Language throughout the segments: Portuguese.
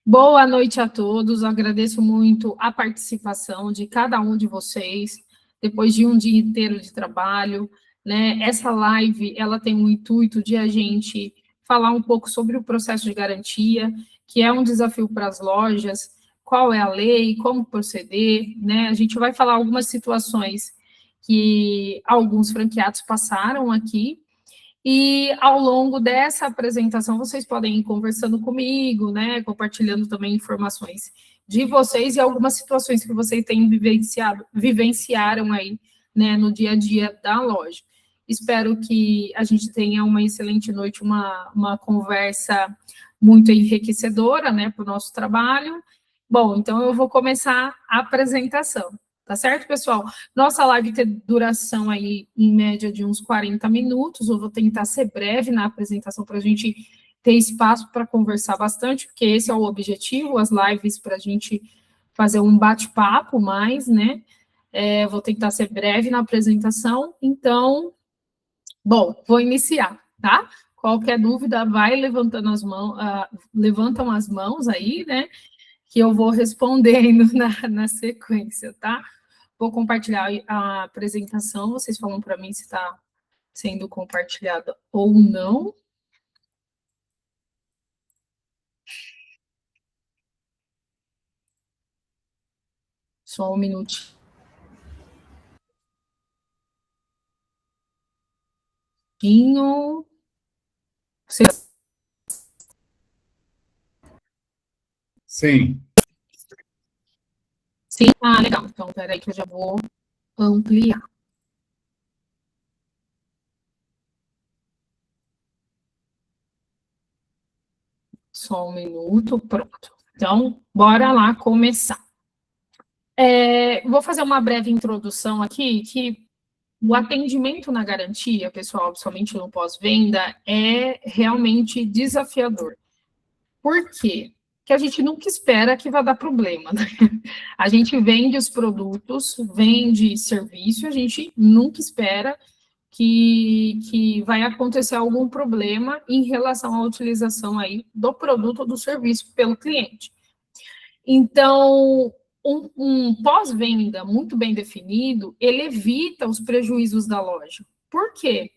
Boa noite a todos, agradeço muito a participação de cada um de vocês, depois de um dia inteiro de trabalho, né? Essa live, ela tem o intuito de a gente falar um pouco sobre o processo de garantia, que é um desafio para as lojas, qual é a lei, como proceder, né? A gente vai falar algumas situações que alguns franqueados passaram aqui, e ao longo dessa apresentação, vocês podem ir conversando comigo, né? Compartilhando também informações de vocês e algumas situações que vocês têm vivenciaram aí, né, no dia a dia da loja. Espero que a gente tenha uma excelente noite, uma conversa muito enriquecedora, né, para o nosso trabalho. Bom, então eu vou começar a apresentação. Tá certo, pessoal? Nossa live tem duração aí, em média, de uns 40 minutos. Eu vou tentar ser breve na apresentação para a gente ter espaço para conversar bastante, porque esse é o objetivo, as lives para a gente fazer um bate-papo mais, né? Vou tentar ser breve na apresentação. Então, bom, vou iniciar, tá? Qualquer dúvida, vai levantando as mãos, levantam as mãos aí, né? Que eu vou respondendo na sequência, tá? Vou compartilhar a apresentação, vocês falam para mim se está sendo compartilhada ou não. Só um minutinho. Sim. Sim? Ah, legal. Então, peraí que eu já vou ampliar. Só um minuto, pronto. Então, bora lá começar. Vou fazer uma breve introdução aqui, que o atendimento na garantia, pessoal, principalmente no pós-venda, é realmente desafiador. Por quê? Porque a gente nunca espera que vai dar problema, né? A gente vende os produtos, vende serviço, a gente nunca espera que vai acontecer algum problema em relação à utilização aí do produto ou do serviço pelo cliente. Então, um pós-venda muito bem definido, ele evita os prejuízos da loja. Por quê?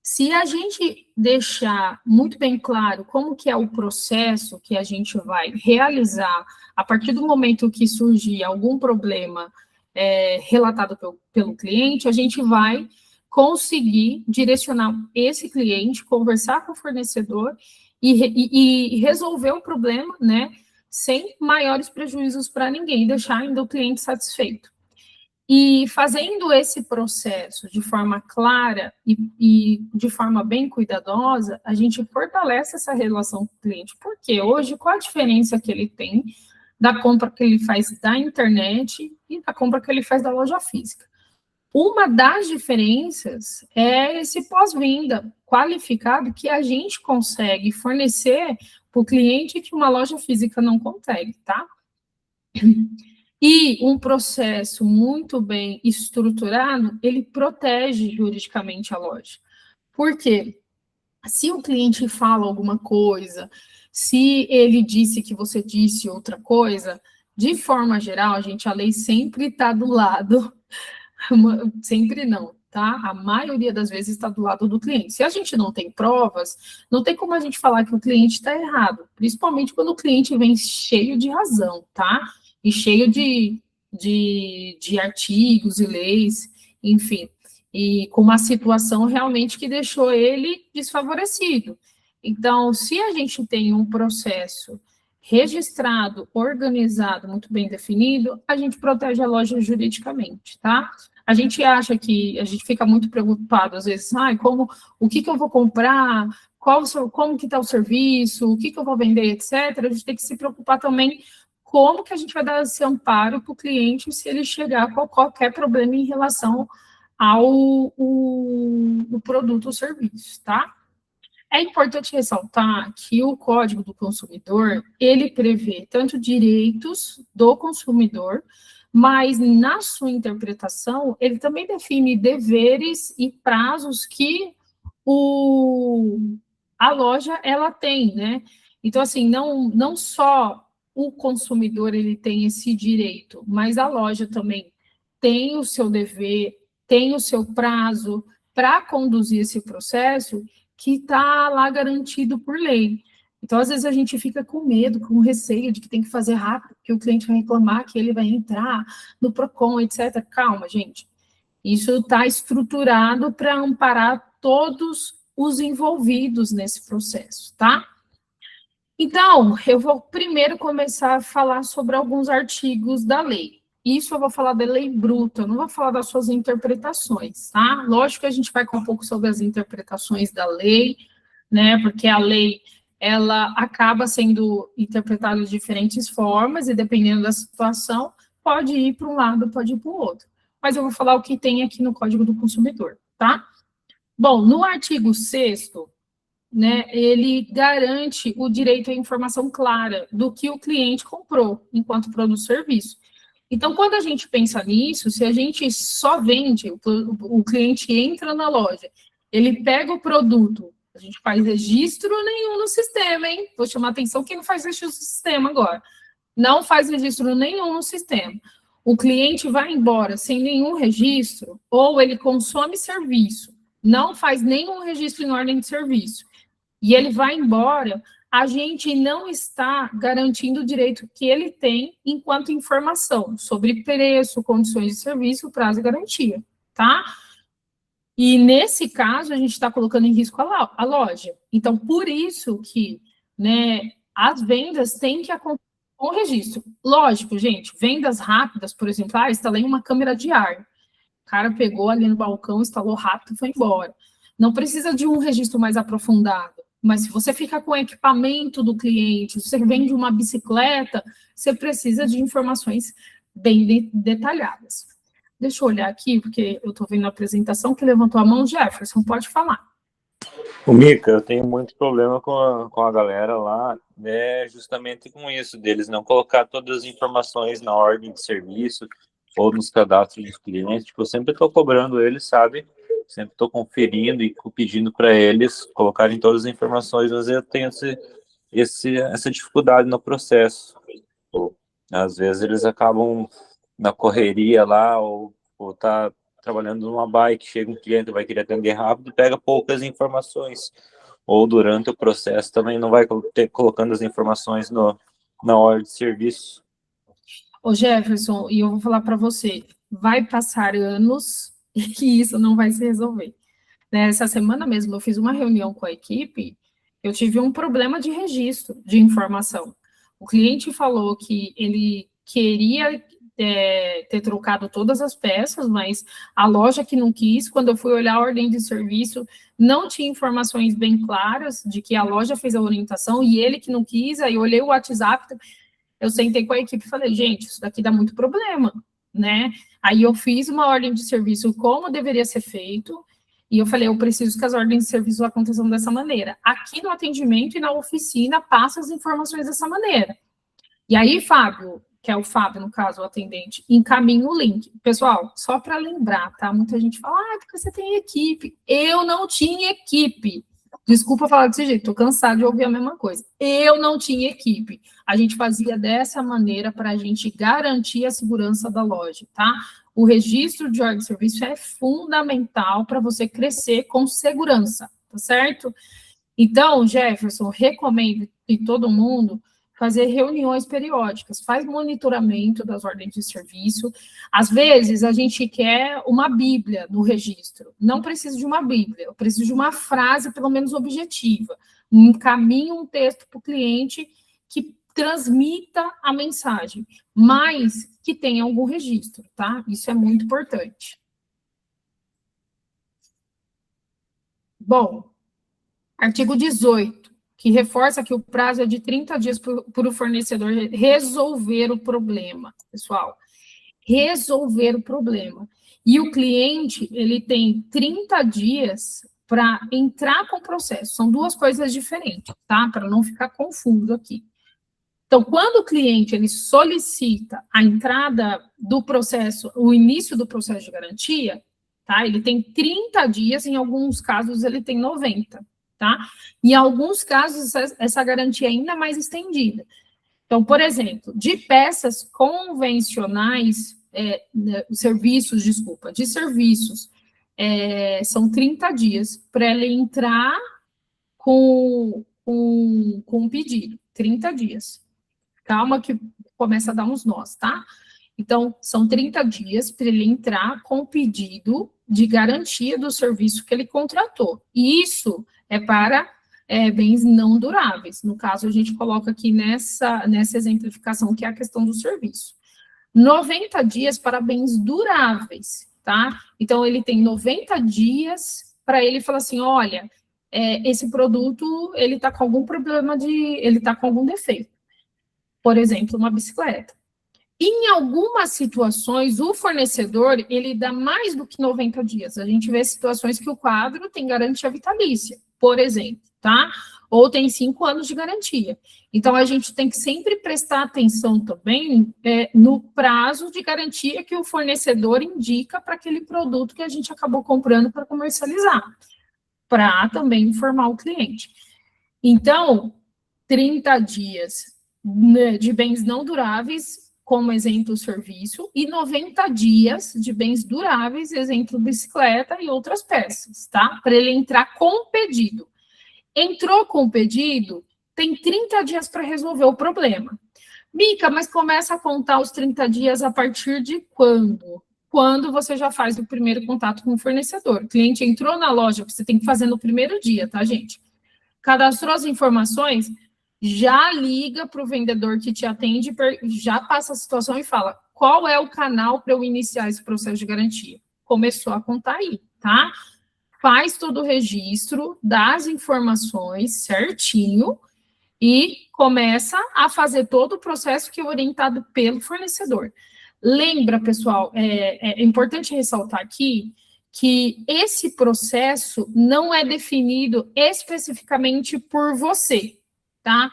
Se a gente deixar muito bem claro como que é o processo que a gente vai realizar a partir do momento que surgir algum problema relatado pelo cliente, a gente vai conseguir direcionar esse cliente, conversar com o fornecedor e resolver o problema, né, sem maiores prejuízos para ninguém, deixar ainda o cliente satisfeito. E fazendo esse processo de forma clara e de forma bem cuidadosa, a gente fortalece essa relação com o cliente. Porque hoje, qual a diferença que ele tem da compra que ele faz da internet e da compra que ele faz da loja física? Uma das diferenças é esse pós-venda qualificado que a gente consegue fornecer para o cliente que uma loja física não consegue, tá? E um processo muito bem estruturado, ele protege juridicamente a loja. Por quê? Se o cliente fala alguma coisa, se ele disse que você disse outra coisa, de forma geral, a lei sempre está do lado, sempre não, tá? A maioria das vezes está do lado do cliente. Se a gente não tem provas, não tem como a gente falar que o cliente está errado, principalmente quando o cliente vem cheio de razão, tá? E cheio de artigos e leis, enfim, e com uma situação realmente que deixou ele desfavorecido. Então, se a gente tem um processo registrado, organizado, muito bem definido, a gente protege a loja juridicamente, tá? A gente acha que, a gente fica muito preocupado, às vezes, o que eu vou comprar, como que está o serviço, o que eu vou vender, etc. A gente tem que se preocupar também como que a gente vai dar esse amparo para o cliente se ele chegar com qualquer problema em relação ao o produto ou serviço, tá? É importante ressaltar que o Código do Consumidor, ele prevê tanto direitos do consumidor, mas na sua interpretação, ele também define deveres e prazos que a loja ela tem, né? Então, assim, não só o consumidor ele tem esse direito, mas a loja também tem o seu dever, tem o seu prazo para conduzir esse processo que está lá garantido por lei. Então, às vezes, a gente fica com medo, com receio de que tem que fazer rápido, que o cliente vai reclamar, que ele vai entrar no PROCON, etc. Calma, gente. Isso está estruturado para amparar todos os envolvidos nesse processo, tá? Então, eu vou primeiro começar a falar sobre alguns artigos da lei. Isso eu vou falar da lei bruta, eu não vou falar das suas interpretações, tá? Lógico que a gente vai com um pouco sobre as interpretações da lei, né? Porque a lei, ela acaba sendo interpretada de diferentes formas e dependendo da situação, pode ir para um lado, pode ir para o outro. Mas eu vou falar o que tem aqui no Código do Consumidor, tá? Bom, no artigo 6º, né, ele garante o direito à informação clara do que o cliente comprou enquanto produto ou serviço. Então, quando a gente pensa nisso, se a gente só vende, o cliente entra na loja, ele pega o produto, a gente faz registro nenhum no sistema, hein? Vou chamar a atenção quem não faz registro no sistema agora. Não faz registro nenhum no sistema. O cliente vai embora sem nenhum registro, ou ele consome serviço, não faz nenhum registro em ordem de serviço, e ele vai embora, a gente não está garantindo o direito que ele tem enquanto informação sobre preço, condições de serviço, prazo e garantia, tá? E nesse caso, a gente está colocando em risco a loja. Então, por isso que, né, as vendas têm que acontecer com registro. Lógico, gente, vendas rápidas, por exemplo, instalei uma câmera de ar. O cara pegou ali no balcão, instalou rápido e foi embora. Não precisa de um registro mais aprofundado. Mas se você fica com o equipamento do cliente, se você vende uma bicicleta, você precisa de informações bem detalhadas. Deixa eu olhar aqui, porque eu estou vendo a apresentação que levantou a mão. Jefferson, pode falar. O Mica, eu tenho muito problema com a galera lá, né, justamente com isso, deles não colocar todas as informações na ordem de serviço ou nos cadastros dos clientes. Tipo, eu sempre estou cobrando eles, sabe? Sempre estou conferindo e pedindo para eles colocarem todas as informações, mas eu tenho essa dificuldade no processo. Às vezes eles acabam na correria lá, ou tá trabalhando numa bike, chega um cliente, vai querer atender rápido, pega poucas informações. Ou durante o processo também não vai colocando as informações na ordem de serviço. Ô Jefferson, e eu vou falar para você, vai passar anos e isso não vai se resolver. Nessa semana mesmo, eu fiz uma reunião com a equipe, eu tive um problema de registro de informação. O cliente falou que ele queria ter trocado todas as peças, mas a loja que não quis, quando eu fui olhar a ordem de serviço, não tinha informações bem claras de que a loja fez a orientação e ele que não quis, aí eu olhei o WhatsApp, eu sentei com a equipe e falei, gente, isso daqui dá muito problema, né? Aí eu fiz uma ordem de serviço como deveria ser feito, e eu falei, eu preciso que as ordens de serviço aconteçam dessa maneira. Aqui no atendimento e na oficina, passa as informações dessa maneira. E aí, Fábio, que é o Fábio, no caso, o atendente, encaminha o link. Pessoal, só para lembrar, tá? Muita gente fala, porque você tem equipe. Eu não tinha equipe. Desculpa falar desse jeito, estou cansada de ouvir a mesma coisa. Eu não tinha equipe. A gente fazia dessa maneira para a gente garantir a segurança da loja, tá? O registro de ordem de serviço é fundamental para você crescer com segurança, tá certo? Então, Jefferson, recomendo em todo mundo fazer reuniões periódicas, faz monitoramento das ordens de serviço. Às vezes, a gente quer uma bíblia no registro. Não preciso de uma bíblia, eu preciso de uma frase, pelo menos, objetiva. Encaminhe um texto para o cliente que transmita a mensagem, mas que tenha algum registro, tá? Isso é muito importante. Bom, artigo 18. Que reforça que o prazo é de 30 dias para o fornecedor resolver o problema, pessoal. Resolver o problema. E o cliente, ele tem 30 dias para entrar com o processo. São duas coisas diferentes, tá? Para não ficar confuso aqui. Então, quando o cliente ele solicita a entrada do processo, o início do processo de garantia, tá? Ele tem 30 dias, em alguns casos ele tem 90. tá? Em alguns casos, essa garantia é ainda mais estendida. Então, por exemplo, de peças convencionais, serviços, são 30 dias para ela entrar com um pedido, 30 dias. Calma que começa a dar uns nós, tá? Então, são 30 dias para ele entrar com o pedido de garantia do serviço que ele contratou. E isso é para bens não duráveis. No caso, a gente coloca aqui nessa exemplificação, que é a questão do serviço. 90 dias para bens duráveis, tá? Então, ele tem 90 dias para ele falar assim, olha, esse produto, ele está com algum problema ele está com algum defeito. Por exemplo, uma bicicleta. Em algumas situações, o fornecedor, ele dá mais do que 90 dias. A gente vê situações que o quadro tem garantia vitalícia, por exemplo, tá? Ou tem 5 anos de garantia. Então, a gente tem que sempre prestar atenção também no prazo de garantia que o fornecedor indica para aquele produto que a gente acabou comprando para comercializar, para também informar o cliente. Então, 30 dias de bens não duráveis, como exemplo, serviço, e 90 dias de bens duráveis, exemplo, bicicleta e outras peças, tá? Para ele entrar com o pedido. Entrou com o pedido, tem 30 dias para resolver o problema. Mica, mas começa a contar os 30 dias a partir de quando? Quando você já faz o primeiro contato com o fornecedor. O cliente entrou na loja, você tem que fazer no primeiro dia, tá, gente? Cadastrou as informações, já liga para o vendedor que te atende, já passa a situação e fala, qual é o canal para eu iniciar esse processo de garantia? Começou a contar aí, tá? Faz todo o registro das informações certinho e começa a fazer todo o processo que é orientado pelo fornecedor. Lembra, pessoal, é importante ressaltar aqui que esse processo não é definido especificamente por você, tá?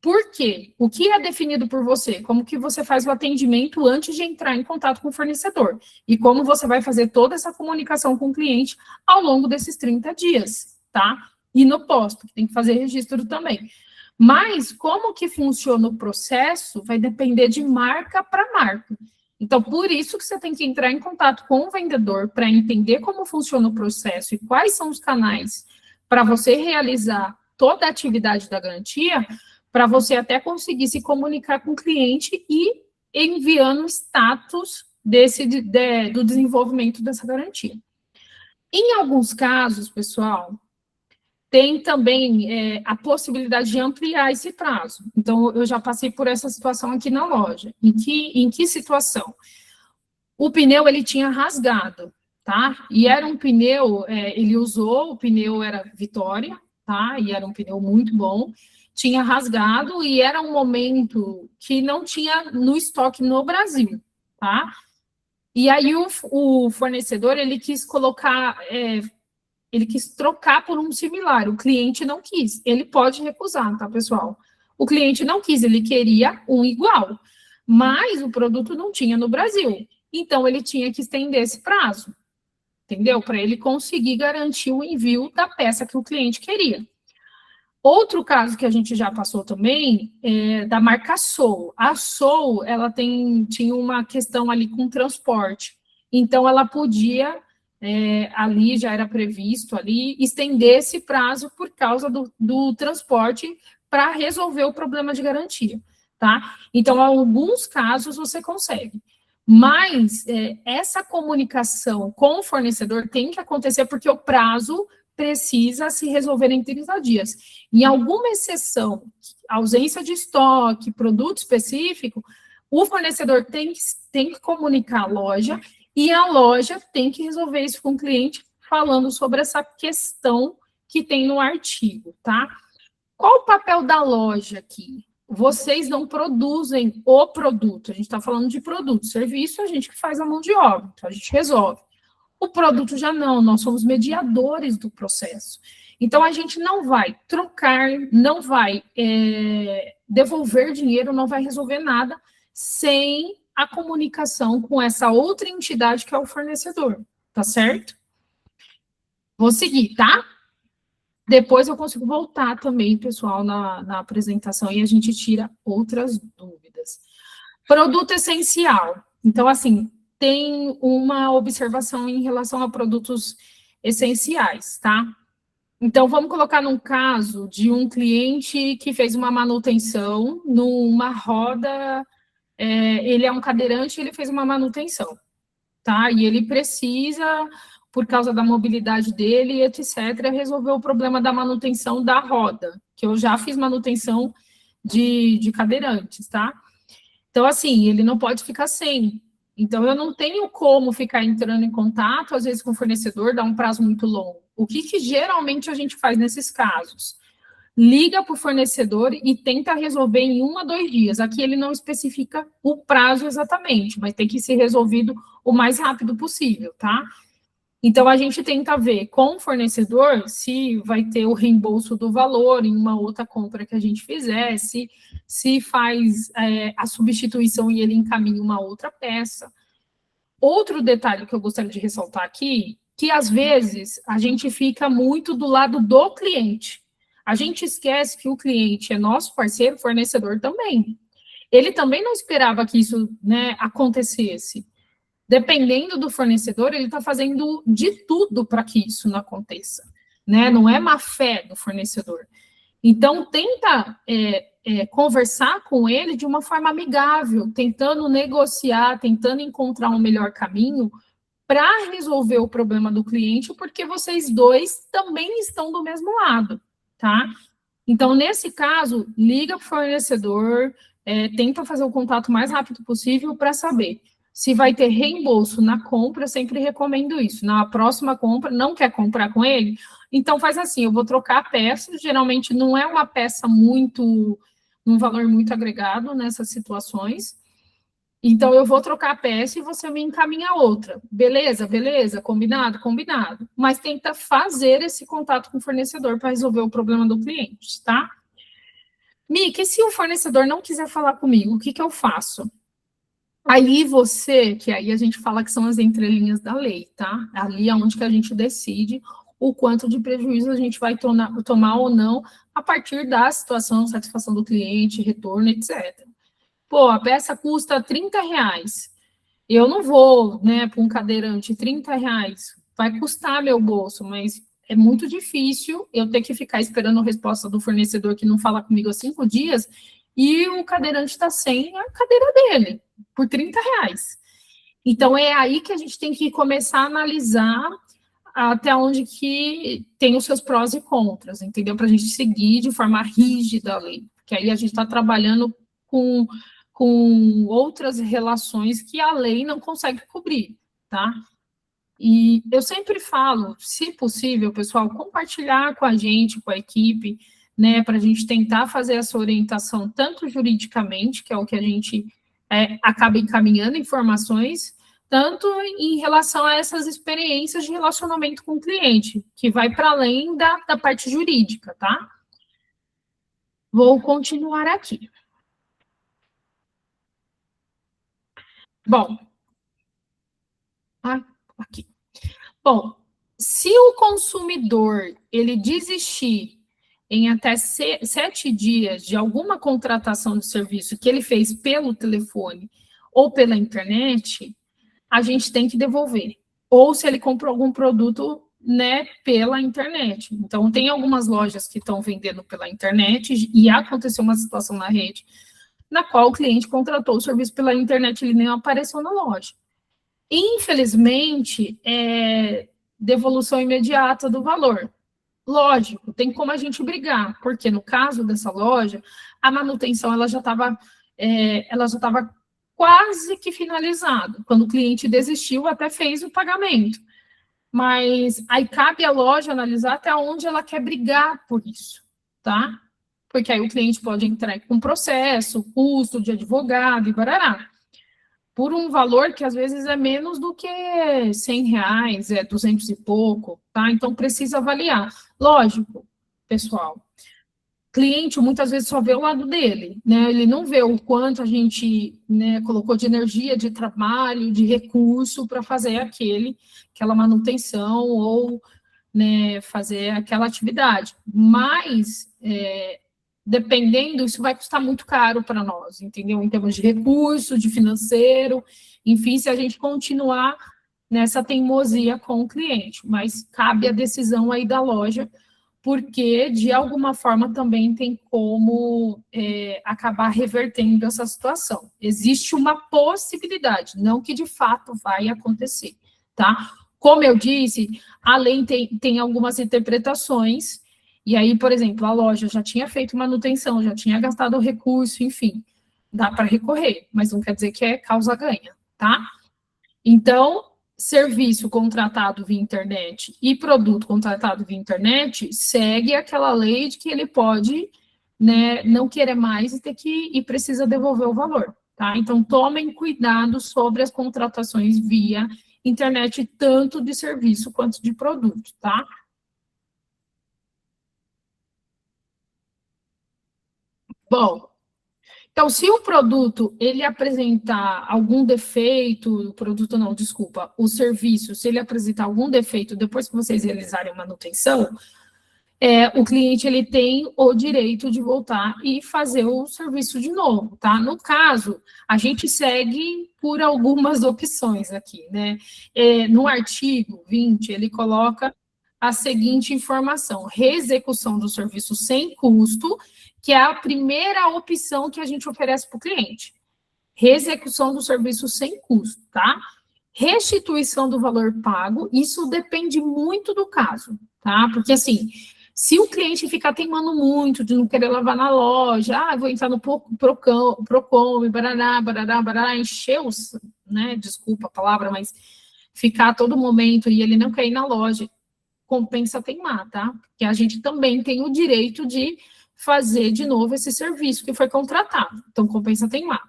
Por quê? O que é definido por você? Como que você faz o atendimento antes de entrar em contato com o fornecedor? E como você vai fazer toda essa comunicação com o cliente ao longo desses 30 dias, tá? E no pós, porque tem que fazer registro também. Mas como que funciona o processo vai depender de marca para marca. Então, por isso que você tem que entrar em contato com o vendedor para entender como funciona o processo e quais são os canais para você realizar toda a atividade da garantia, para você até conseguir se comunicar com o cliente e enviando o status do desenvolvimento dessa garantia. Em alguns casos, pessoal, tem também a possibilidade de ampliar esse prazo. Então, eu já passei por essa situação aqui na loja. Em que situação? O pneu, ele tinha rasgado, tá? E era um pneu, ele usou, o pneu era Vitória, tá? E era um pneu muito bom, tinha rasgado e era um momento que não tinha no estoque no Brasil, tá? E aí o fornecedor, ele quis colocar, ele quis trocar por um similar, o cliente não quis, ele pode recusar, tá, pessoal? O cliente não quis, ele queria um igual, mas o produto não tinha no Brasil, então ele tinha que estender esse prazo, entendeu? Para ele conseguir garantir o envio da peça que o cliente queria. Outro caso que a gente já passou também é da marca Soul. A Soul, ela tinha uma questão ali com transporte. Então, ela podia, ali já era previsto ali, estender esse prazo por causa do transporte para resolver o problema de garantia, tá? Então, em alguns casos você consegue. Mas essa comunicação com o fornecedor tem que acontecer porque o prazo precisa se resolver em 30 dias. Em alguma exceção, ausência de estoque, produto específico, o fornecedor tem que comunicar a loja e a loja tem que resolver isso com o cliente, falando sobre essa questão que tem no artigo, tá? Qual o papel da loja aqui? Vocês não produzem o produto, a gente está falando de produto, serviço, a gente que faz a mão de obra, então a gente resolve. O produto já não, nós somos mediadores do processo. Então, a gente não vai trocar, não vai devolver dinheiro, não vai resolver nada sem a comunicação com essa outra entidade que é o fornecedor, tá certo? Vou seguir, tá? Depois eu consigo voltar também, pessoal, na apresentação e a gente tira outras dúvidas. Produto essencial. Então, assim, tem uma observação em relação a produtos essenciais, tá? Então, vamos colocar num caso de um cliente que fez uma manutenção numa roda, ele é um cadeirante, ele fez uma manutenção, tá? E ele precisa, por causa da mobilidade dele, etc., resolver o problema da manutenção da roda, que eu já fiz manutenção de cadeirantes, tá? Então, assim, ele não pode ficar sem. Então, eu não tenho como ficar entrando em contato, às vezes, com o fornecedor, dá um prazo muito longo. O que geralmente a gente faz nesses casos? Liga para o fornecedor e tenta resolver em 1 a 2 dias. Aqui ele não especifica o prazo exatamente, mas tem que ser resolvido o mais rápido possível, tá? Então, a gente tenta ver com o fornecedor se vai ter o reembolso do valor em uma outra compra que a gente fizer, se faz a substituição e ele encaminha uma outra peça. Outro detalhe que eu gostaria de ressaltar aqui, que às vezes a gente fica muito do lado do cliente. A gente esquece que o cliente é nosso parceiro, fornecedor também. Ele também não esperava que isso, né, acontecesse. Dependendo do fornecedor, ele está fazendo de tudo para que isso não aconteça, né? Não é má fé do fornecedor. Então, tenta conversar com ele de uma forma amigável, tentando negociar, tentando encontrar um melhor caminho para resolver o problema do cliente, porque vocês dois também estão do mesmo lado, tá? Então, nesse caso, liga para o fornecedor, tenta fazer o contato o mais rápido possível para saber se vai ter reembolso na compra. Eu sempre recomendo isso. Na próxima compra, não quer comprar com ele? Então, faz assim, eu vou trocar a peça, geralmente não é uma peça um valor muito agregado nessas situações. Então, eu vou trocar a peça e você me encaminha outra. Beleza? Beleza? Combinado? Combinado. Mas tenta fazer esse contato com o fornecedor para resolver o problema do cliente, tá? Mick, e se o fornecedor não quiser falar comigo, o que eu faço? Aí que aí a gente fala que são as entrelinhas da lei, tá? Ali é onde que a gente decide o quanto de prejuízo a gente vai tomar ou não a partir da situação, satisfação do cliente, retorno, etc. Pô, a peça custa R$30. Eu não vou, né, para um cadeirante, R$30. Vai custar meu bolso, mas é muito difícil eu ter que ficar esperando a resposta do fornecedor que não fala comigo há 5 dias e o cadeirante está sem a cadeira dele, por R$30. Então, é aí que a gente tem que começar a analisar até onde que tem os seus prós e contras, entendeu? Para a gente seguir de forma rígida a lei, porque aí a gente está trabalhando com outras relações que a lei não consegue cobrir, tá? E eu sempre falo, se possível, pessoal, compartilhar com a gente, com a equipe, né, para a gente tentar fazer essa orientação, tanto juridicamente, que é o que a gente acaba encaminhando informações, tanto em relação a essas experiências de relacionamento com o cliente, que vai para além da parte jurídica, tá? Vou continuar aqui. Bom, aqui. Bom, se o consumidor ele desistir em até 7 dias de alguma contratação de serviço que ele fez pelo telefone ou pela internet, a gente tem que devolver. Ou se ele comprou algum produto, né, pela internet. Então, tem algumas lojas que estão vendendo pela internet e aconteceu uma situação na rede na qual o cliente contratou o serviço pela internet, ele nem apareceu na loja. Infelizmente, devolução imediata do valor. Lógico, tem como a gente brigar, porque no caso dessa loja, a manutenção ela já estava quase que finalizada. Quando o cliente desistiu, até fez o pagamento. Mas aí cabe à loja analisar até onde ela quer brigar por isso, tá? Porque aí o cliente pode entrar com processo, custo de advogado e barará, por um valor que às vezes é menos do que R$100, 200 e pouco, tá? Então precisa avaliar. Lógico, pessoal, cliente muitas vezes só vê o lado dele, né? Ele não vê o quanto a gente, né, colocou de energia, de trabalho, de recurso para fazer aquela manutenção ou, né, fazer aquela atividade. Mas, dependendo, isso vai custar muito caro para nós, entendeu? Em termos de recurso, de financeiro, enfim, se a gente continuar nessa teimosia com o cliente. Mas cabe a decisão aí da loja, porque, de alguma forma, também tem como acabar revertendo essa situação. Existe uma possibilidade, não que de fato vai acontecer, tá? Como eu disse, a lei tem algumas interpretações, e aí, por exemplo, a loja já tinha feito manutenção, já tinha gastado recurso, enfim, dá para recorrer, mas não quer dizer que é causa ganha, tá? Então, serviço contratado via internet e produto contratado via internet segue aquela lei de que ele pode, né, não querer mais e precisa devolver o valor, tá? Então, tomem cuidado sobre as contratações via internet, tanto de serviço quanto de produto, tá? Bom, então, se o produto, ele apresentar algum defeito, o produto não, desculpa, o serviço, se ele apresentar algum defeito depois que vocês realizarem a manutenção, o cliente, ele tem o direito de voltar e fazer o serviço de novo, tá? No caso, a gente segue por algumas opções aqui, né? No artigo 20, ele coloca a seguinte informação: reexecução do serviço sem custo, que é a primeira opção que a gente oferece para o cliente. Reexecução do serviço sem custo, tá? Restituição do valor pago, isso depende muito do caso, tá? Porque, assim, se o cliente ficar teimando muito, de não querer lavar na loja, vou entrar no Procon, barará, encher os, né, desculpa a palavra, mas ficar a todo momento e ele não quer ir na loja, compensa teimar, tá? Porque a gente também tem o direito de fazer de novo esse serviço que foi contratado, então compensa teimar.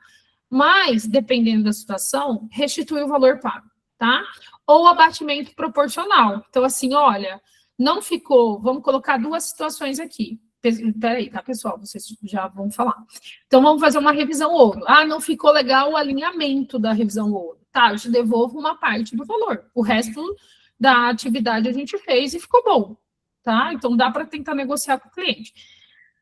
Mas, dependendo da situação, restituir o valor pago, tá? Ou abatimento proporcional. Então, assim, olha, não ficou, vamos colocar duas situações aqui. Peraí, tá, pessoal? Vocês já vão falar. Então, vamos fazer uma revisão ouro. Não ficou legal o alinhamento da revisão ouro. Tá, eu te devolvo uma parte do valor. O resto da atividade a gente fez e ficou bom, tá? Então, dá para tentar negociar com o cliente.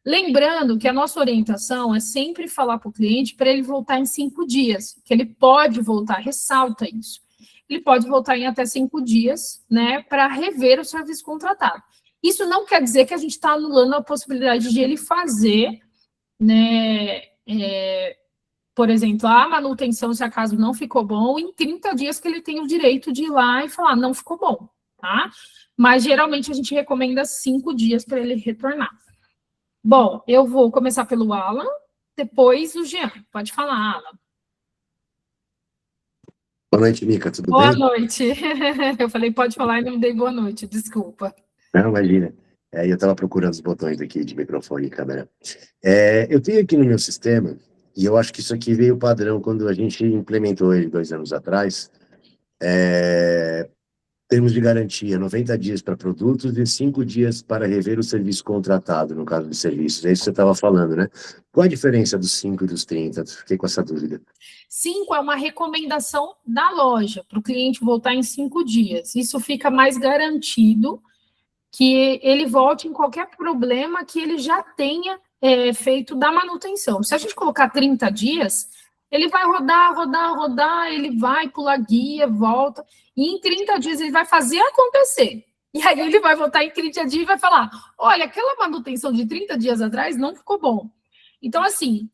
Lembrando que a nossa orientação é sempre falar para o cliente para ele voltar em 5 dias, que ele pode voltar, ressalta isso. Ele pode voltar em até 5 dias, né, para rever o serviço contratado. Isso não quer dizer que a gente está anulando a possibilidade de ele fazer, né, por exemplo, a manutenção, se acaso não ficou bom, em 30 dias que ele tem o direito de ir lá e falar, não ficou bom, tá? Mas, geralmente, a gente recomenda 5 dias para ele retornar. Bom, eu vou começar pelo Alan, depois o Jean. Pode falar, Alan. Boa noite, Mica, tudo bem? Boa noite. Eu falei, pode falar e não me dei boa noite, desculpa. Não, imagina. Eu estava procurando os botões aqui de microfone e câmera. Eu tenho aqui no meu sistema, e eu acho que isso aqui veio padrão quando a gente implementou ele 2 anos atrás, termos de garantia, 90 dias para produtos e 5 dias para rever o serviço contratado, no caso de serviços. É isso que você estava falando, né? Qual a diferença dos 5 e dos 30? Fiquei com essa dúvida. 5 é uma recomendação da loja, para o cliente voltar em 5 dias. Isso fica mais garantido que ele volte em qualquer problema que ele já tenha feito da manutenção. Se a gente colocar 30 dias, ele vai rodar, ele vai pular guia, volta, e em 30 dias ele vai fazer acontecer. E aí ele vai voltar em 30 dias e vai falar, olha, aquela manutenção de 30 dias atrás não ficou bom. Então, assim,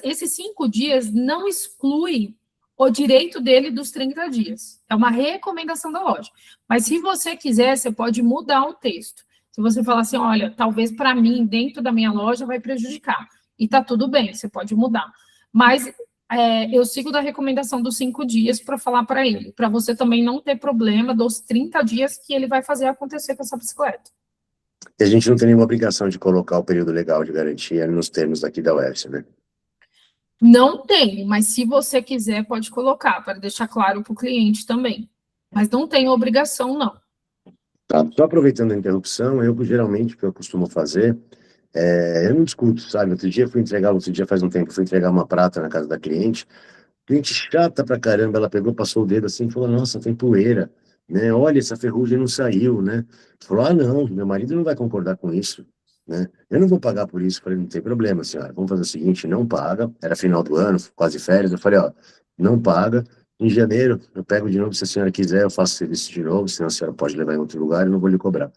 esses 5 dias não exclui o direito dele dos 30 dias. É uma recomendação da loja. Mas se você quiser, você pode mudar o texto. Se você falar assim, olha, talvez para mim, dentro da minha loja, vai prejudicar. E tá tudo bem, você pode mudar. Mas eu sigo da recomendação dos 5 dias para falar para ele, para você também não ter problema dos 30 dias que ele vai fazer acontecer com essa bicicleta. E a gente não tem nenhuma obrigação de colocar o período legal de garantia nos termos aqui da UFS, né? Não tem, mas se você quiser, pode colocar, para deixar claro para o cliente também. Mas não tem obrigação, não. Tá, só aproveitando a interrupção, geralmente, o que eu costumo fazer, eu não discuto, sabe? Outro dia faz um tempo, fui entregar uma prata na casa da cliente chata pra caramba, ela pegou, passou o dedo assim e falou, nossa, tem poeira. né? Olha, essa ferrugem não saiu, né? Falou, não, meu marido não vai concordar com isso, né? Eu não vou pagar por isso. Falei, não tem problema, senhora, vamos fazer o seguinte, não paga, era final do ano, quase férias, eu falei, ó, não paga, em janeiro eu pego de novo, se a senhora quiser, eu faço serviço de novo, senão a senhora pode levar em outro lugar, eu não vou lhe cobrar.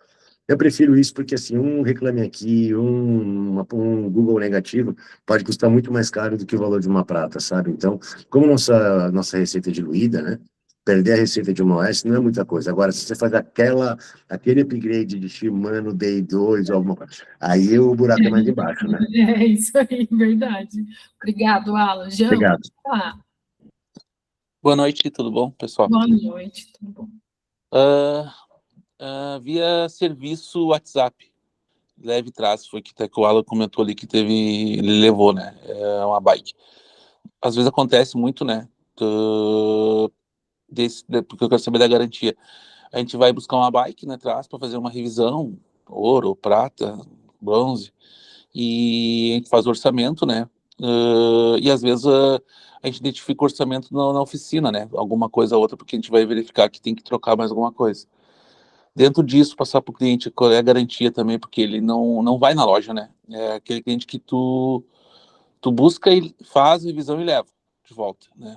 Eu prefiro isso porque, assim, um reclame aqui, um Google negativo pode custar muito mais caro do que o valor de uma prata, sabe? Então, como nossa receita é diluída, né? Perder a receita de uma OS não é muita coisa. Agora, se você faz aquele upgrade de Shimano Day 2 ou alguma coisa, aí o buraco é mais embaixo, né? É isso aí, verdade. Obrigado, Alan. Jean, Obrigado. Boa noite, tudo bom, pessoal? Boa noite, tudo bom? Via serviço WhatsApp, leve trás, foi que até que o Alan comentou ali que ele levou, né? É uma bike. Às vezes acontece muito, né? Porque eu quero saber da garantia. A gente vai buscar uma bike, né, atrás para fazer uma revisão, ouro, prata, bronze, e a gente faz o orçamento, né? E às vezes a gente identifica o orçamento na oficina, né? Alguma coisa ou outra, porque a gente vai verificar que tem que trocar mais alguma coisa. Dentro disso, passar para o cliente qual é a garantia também, porque ele não vai na loja, né? É aquele cliente que tu busca e faz a revisão e leva de volta, né?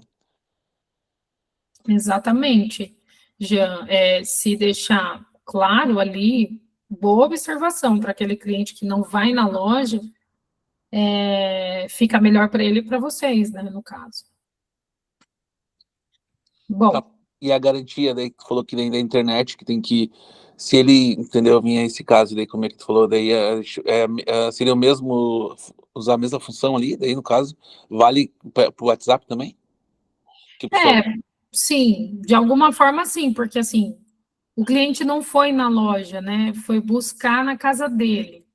Exatamente, Jean. Se deixar claro ali, boa observação para aquele cliente que não vai na loja, fica melhor para ele e para vocês, né, no caso. Bom. Tá. E a garantia, daí que tu falou que vem da internet, que tem que, se ele, entendeu, vinha esse caso, daí como é que tu falou, daí seria o mesmo, usar a mesma função ali, daí no caso, vale para o WhatsApp também? Sim, de alguma forma sim, porque assim, o cliente não foi na loja, né, foi buscar na casa dele.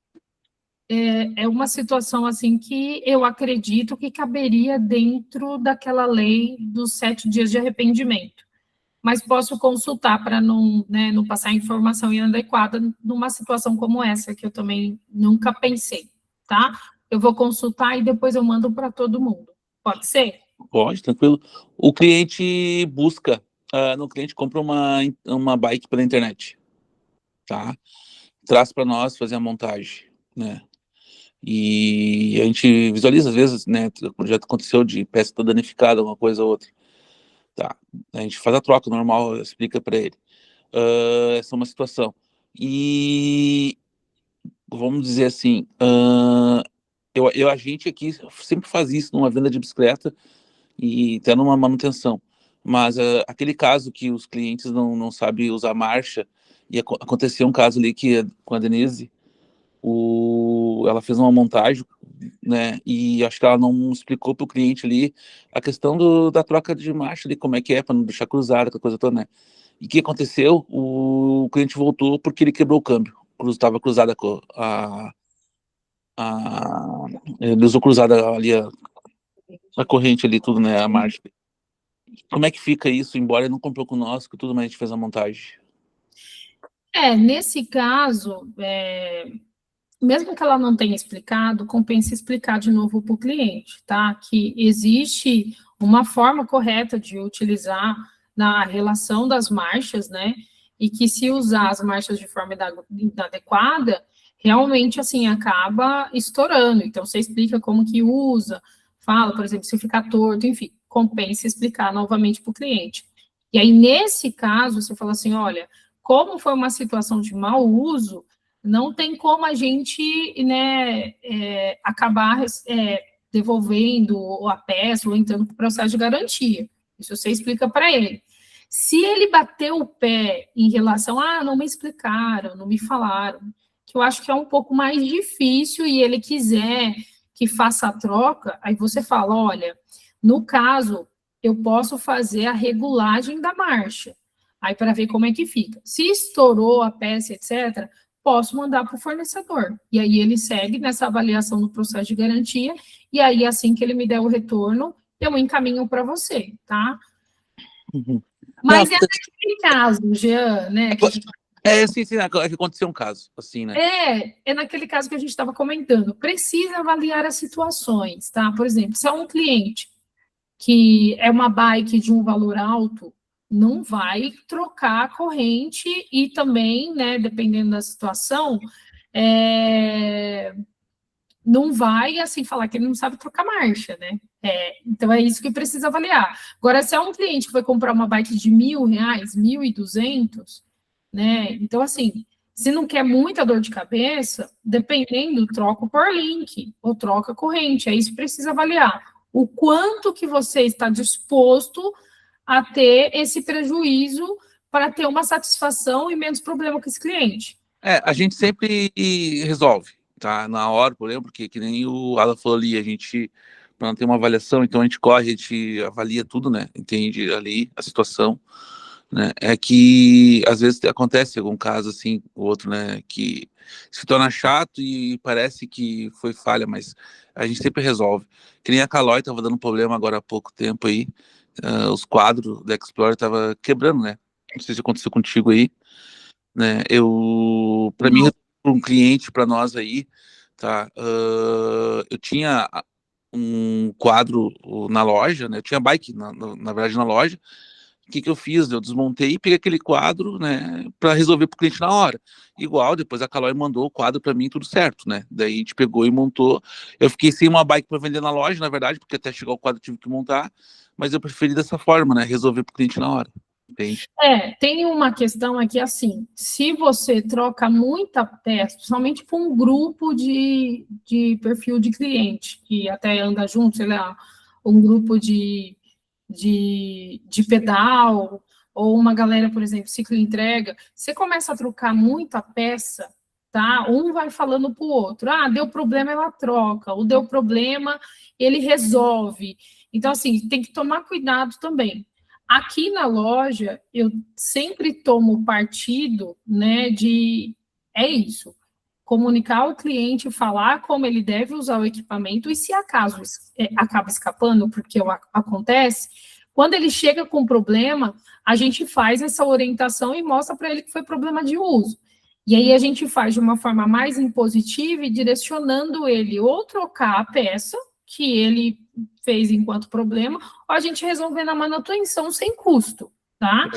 É uma situação assim que eu acredito que caberia dentro daquela lei dos 7 dias de arrependimento. Mas posso consultar para não passar informação inadequada numa situação como essa, que eu também nunca pensei, tá? Eu vou consultar e depois eu mando para todo mundo. Pode ser? Pode, tranquilo. O cliente busca, o cliente compra uma bike pela internet, tá? Traz para nós fazer a montagem, né? E a gente visualiza, às vezes, né? Já aconteceu de peça toda danificada, uma coisa ou outra. Tá, a gente faz a troca normal, explica para ele. Essa é uma situação. E vamos dizer assim, a gente aqui sempre faz isso numa venda de bicicleta e até numa manutenção. Mas aquele caso que os clientes não sabem usar marcha, e aconteceu um caso ali que com a Denise, ela fez uma montagem, né, e acho que ela não explicou para o cliente ali a questão da troca de marcha ali, como é que é, para não deixar cruzada, aquela coisa toda, né. E o que aconteceu? O cliente voltou porque ele quebrou o câmbio, estava cruzada ele usou cruzada ali a corrente ali, tudo, né, a marcha. Como é que fica isso, embora ele não comprou conosco, tudo, mas a gente fez a montagem? Nesse caso, mesmo que ela não tenha explicado, compensa explicar de novo para o cliente, tá? Que existe uma forma correta de utilizar na relação das marchas, né? E que se usar as marchas de forma inadequada, realmente, assim, acaba estourando. Então, você explica como que usa, fala, por exemplo, se ficar torto, enfim, compensa explicar novamente para o cliente. E aí, nesse caso, você fala assim, olha, como foi uma situação de mau uso, não tem como a gente, né, acabar devolvendo a peça ou entrando para o processo de garantia. Isso você explica para ele. Se ele bateu o pé em relação a não me explicaram, não me falaram, que eu acho que é um pouco mais difícil e ele quiser que faça a troca, aí você fala, olha, no caso, eu posso fazer a regulagem da marcha, aí para ver como é que fica. Se estourou a peça, etc., posso mandar para o fornecedor. E aí ele segue nessa avaliação do processo de garantia, e aí assim que ele me der o retorno, eu encaminho para você, tá? Uhum. Mas não, naquele caso, Jean, né? Sim, que aconteceu um caso, assim, né? É naquele caso que a gente estava comentando. Precisa avaliar as situações, tá? Por exemplo, se é um cliente que é uma bike de um valor alto, não vai trocar a corrente e também, né, dependendo da situação, não vai, assim, falar que ele não sabe trocar marcha, né? Então, é isso que precisa avaliar. Agora, se é um cliente que vai comprar uma bike de R$1.000, 1.200, né? Então, assim, se não quer muita dor de cabeça, dependendo, troca por link ou troca corrente. É isso que precisa avaliar. O quanto que você está disposto a ter esse prejuízo para ter uma satisfação e menos problema com esse cliente. A gente sempre resolve, tá? Na hora, por exemplo, porque que nem o Alan falou ali, a gente, para não ter uma avaliação, então a gente corre, a gente avalia tudo, né? Entende ali a situação, né? É que às vezes acontece algum caso assim, o outro, né? Que se torna chato e parece que foi falha, mas a gente sempre resolve. Que nem a Caloi tava dando problema agora há pouco tempo aí, os quadros da Explorer tava quebrando, né? Não sei se aconteceu contigo aí, né? Para mim, para um cliente, para nós aí, tá? Eu tinha um quadro na loja, né? Eu tinha bike, na verdade, na loja. O que eu fiz? Eu desmontei e peguei aquele quadro, né, para resolver para o cliente na hora. Igual, depois a Caloi mandou o quadro para mim, tudo certo, né? Daí a gente pegou e montou. Eu fiquei sem uma bike para vender na loja, na verdade, porque até chegar o quadro eu tive que montar, mas eu preferi dessa forma, né? Resolver para o cliente na hora. Entende? Tem uma questão aqui assim, se você troca muita peça, principalmente para um grupo de perfil de cliente, que até anda junto, sei lá, um grupo de pedal, ou uma galera, por exemplo, ciclo entrega, você começa a trocar muita peça, tá? Um vai falando para o outro, deu problema, ela troca, ou deu problema, ele resolve. Então, assim, tem que tomar cuidado também. Aqui na loja, eu sempre tomo partido, né, é isso, comunicar ao cliente, falar como ele deve usar o equipamento, e se acaso acaba escapando, porque acontece, quando ele chega com problema, a gente faz essa orientação e mostra para ele que foi problema de uso. E aí a gente faz de uma forma mais impositiva e direcionando ele ou trocar a peça que ele fez enquanto problema, ou a gente resolver na manutenção sem custo, tá?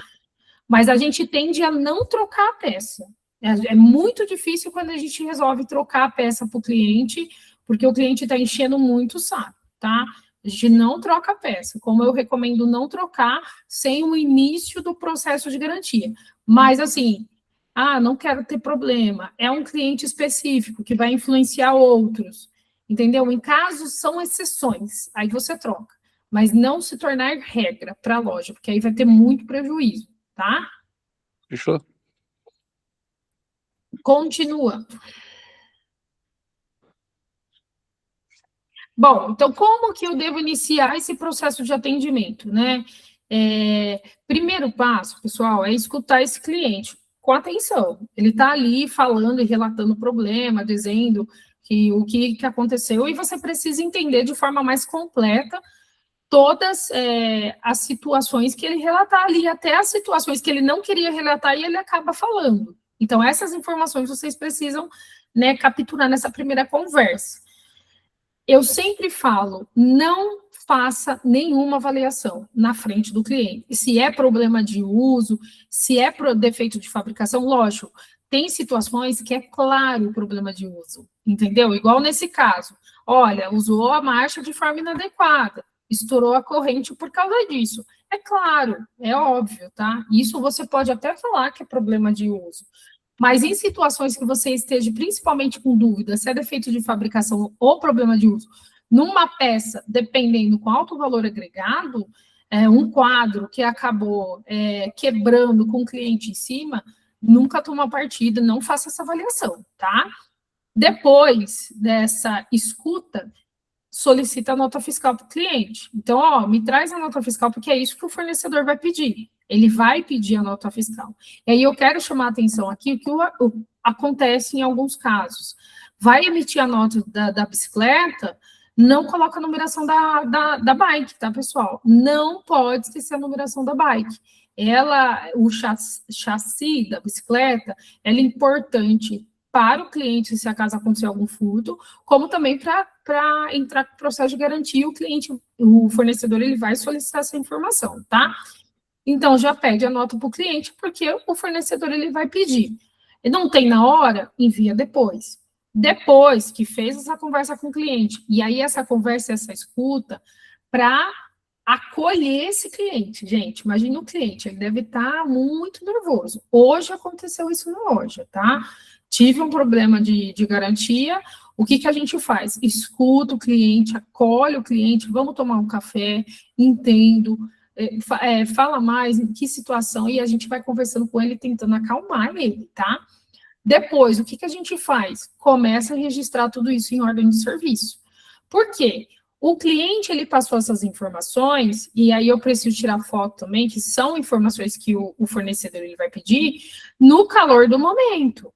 Mas a gente tende a não trocar a peça. É muito difícil quando a gente resolve trocar a peça para o cliente, porque o cliente está enchendo muito o saco, tá? A gente não troca a peça, como eu recomendo não trocar sem o início do processo de garantia. Mas, assim, não quero ter problema, é um cliente específico que vai influenciar outros, entendeu? Em casos, são exceções, aí você troca, mas não se tornar regra para a loja, porque aí vai ter muito prejuízo, tá? Fechou? Continua. Bom, então como que eu devo iniciar esse processo de atendimento, né? Primeiro passo, pessoal, é escutar esse cliente com atenção. Ele está ali falando e relatando o problema, dizendo o que aconteceu, e você precisa entender de forma mais completa todas as situações que ele relatar ali, até as situações que ele não queria relatar e ele acaba falando. Então, essas informações vocês precisam, né, capturar nessa primeira conversa. Eu sempre falo, não faça nenhuma avaliação na frente do cliente. Se é problema de uso, se é defeito de fabricação, lógico, tem situações que é claro o problema de uso, entendeu? Igual nesse caso, olha, usou a marcha de forma inadequada, estourou a corrente por causa disso. É claro, é óbvio, tá? Isso você pode até falar que é problema de uso. Mas em situações que você esteja principalmente com dúvida se é defeito de fabricação ou problema de uso, numa peça, dependendo com alto valor agregado, um quadro que acabou quebrando com o cliente em cima, nunca toma partida, não faça essa avaliação, tá? Depois dessa escuta, solicita a nota fiscal para o cliente. Então, me traz a nota fiscal, porque é isso que o fornecedor vai pedir. Ele vai pedir a nota fiscal. E aí eu quero chamar a atenção aqui, o que acontece em alguns casos. Vai emitir a nota da bicicleta, não coloca a numeração da bike, tá, pessoal? Não pode esquecer a numeração da bike. O chassi da bicicleta, ela é importante para o cliente, se acaso acontecer algum furto, como também para entrar com o processo de garantia, o fornecedor, ele vai solicitar essa informação, tá? Então, já pede a nota para o cliente, porque o fornecedor ele vai pedir. E não tem na hora, envia depois. Depois que fez essa conversa com o cliente, e aí essa conversa, essa escuta, para acolher esse cliente. Gente, imagine o cliente, ele deve estar muito nervoso. Hoje aconteceu isso na loja, tá? Tive um problema de garantia, o que a gente faz? Escuta o cliente, acolhe o cliente, vamos tomar um café, entendo, fala mais em que situação, e a gente vai conversando com ele, tentando acalmar ele, tá? Depois, o que a gente faz? Começa a registrar tudo isso em ordem de serviço. Por quê? O cliente, ele passou essas informações, e aí eu preciso tirar foto também, que são informações que o fornecedor ele vai pedir, no calor do momento,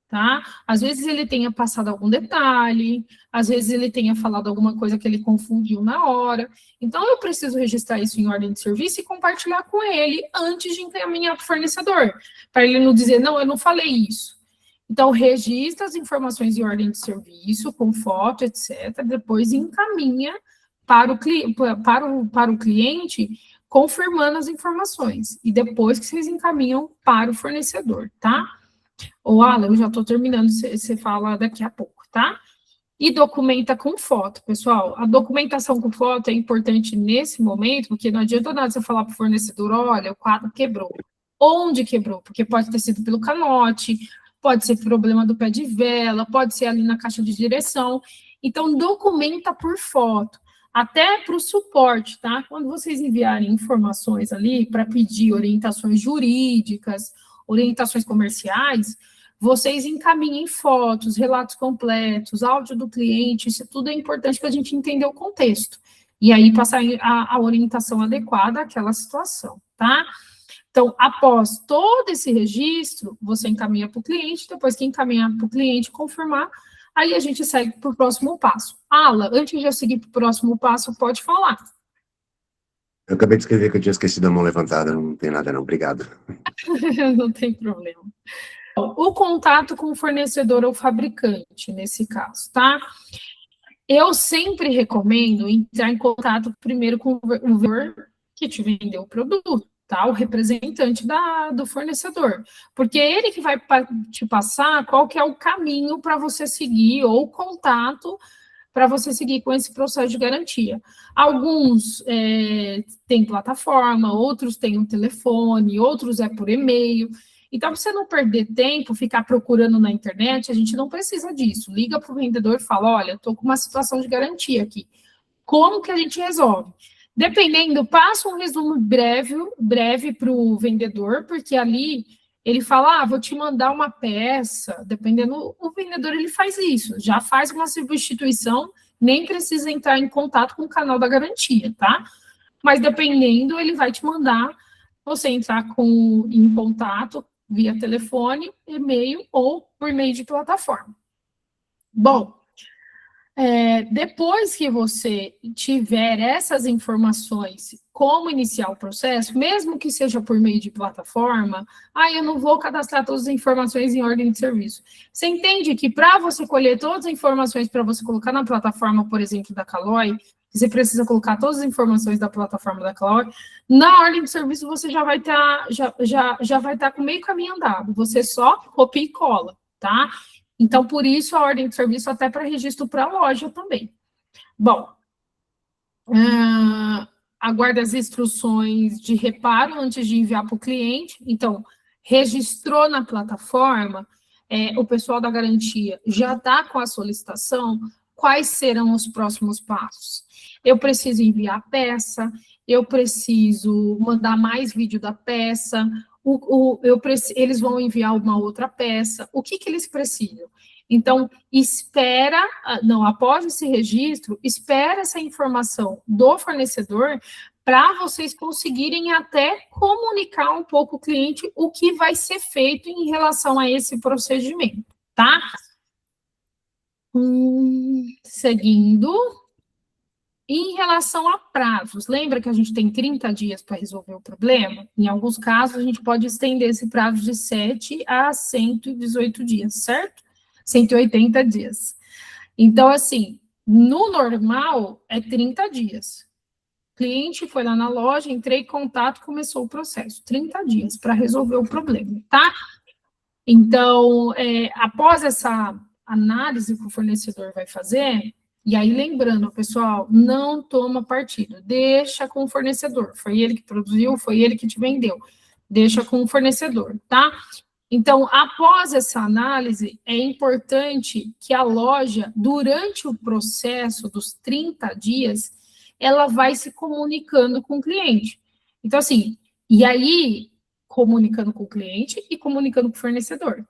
tá? Às vezes ele tenha passado algum detalhe, às vezes ele tenha falado alguma coisa que ele confundiu na hora. Então, eu preciso registrar isso em ordem de serviço e compartilhar com ele antes de encaminhar para o fornecedor, para ele não dizer, não, eu não falei isso. Então, registra as informações em ordem de serviço, com foto, etc., depois encaminha para o cliente, confirmando as informações, e depois que vocês encaminham para o fornecedor, tá? Ô, Alan, eu já estou terminando, você fala daqui a pouco, tá? E documenta com foto, pessoal. A documentação com foto é importante nesse momento, porque não adianta nada você falar para o fornecedor, olha, o quadro quebrou. Onde quebrou? Porque pode ter sido pelo canote, pode ser problema do pé de vela, pode ser ali na caixa de direção. Então, documenta por foto, até para o suporte, tá? Quando vocês enviarem informações ali para pedir orientações jurídicas, orientações comerciais, vocês encaminhem fotos, relatos completos, áudio do cliente, isso tudo é importante para a gente entender o contexto. E aí passar a orientação adequada àquela situação, tá? Então, após todo esse registro, você encaminha para o cliente, depois que encaminhar para o cliente confirmar, aí a gente segue para o próximo passo. Ala, antes de eu seguir para o próximo passo, pode falar. Eu acabei de escrever que eu tinha esquecido a mão levantada, não tem nada não, obrigado. Não tem problema. O contato com o fornecedor ou fabricante, nesse caso, tá? Eu sempre recomendo entrar em contato primeiro com o vendedor que te vendeu o produto, tá? O representante do fornecedor, porque é ele que vai te passar qual que é o caminho para você seguir, ou o contato para você seguir com esse processo de garantia. Alguns têm plataforma, outros têm um telefone, outros é por e-mail. Então, para você não perder tempo, ficar procurando na internet, a gente não precisa disso. Liga para o vendedor e fala, olha, estou com uma situação de garantia aqui. Como que a gente resolve? Dependendo, passa um resumo breve para o vendedor, porque ali ele fala, vou te mandar uma peça, dependendo, o vendedor ele faz isso, já faz uma substituição, nem precisa entrar em contato com o canal da garantia, tá? Mas dependendo, ele vai te mandar você entrar em contato via telefone, e-mail ou por meio de plataforma. Bom, depois que você tiver essas informações, como iniciar o processo, mesmo que seja por meio de plataforma, eu não vou cadastrar todas as informações em ordem de serviço. Você entende que para você colher todas as informações para você colocar na plataforma, por exemplo, da Caloi, você precisa colocar todas as informações da plataforma da Caloi, na ordem de serviço você já vai estar com meio caminho andado, você só copia e cola, tá? Então, por isso, a ordem de serviço até para registro para a loja também. Bom, aguarda as instruções de reparo antes de enviar para o cliente. Então, registrou na plataforma, o pessoal da garantia já está com a solicitação, quais serão os próximos passos? Eu preciso enviar a peça, eu preciso mandar mais vídeo da peça, eles vão enviar uma outra peça, o que eles precisam? Então, após esse registro, espera essa informação do fornecedor para vocês conseguirem até comunicar um pouco o cliente o que vai ser feito em relação a esse procedimento, tá? Seguindo. Em relação a prazos, lembra que a gente tem 30 dias para resolver o problema? Em alguns casos, a gente pode estender esse prazo de 7 a 118 dias, certo? 180 dias. Então, assim, no normal, é 30 dias. Cliente foi lá na loja, entrei em contato, começou o processo. 30 dias para resolver o problema, tá? Então, após essa análise que o fornecedor vai fazer, e aí lembrando, pessoal, não toma partido, deixa com o fornecedor. Foi ele que produziu, foi ele que te vendeu. Deixa com o fornecedor, tá? Então, após essa análise, é importante que a loja, durante o processo dos 30 dias, ela vai se comunicando com o cliente. Então, assim, e aí, comunicando com o cliente e comunicando com o fornecedor.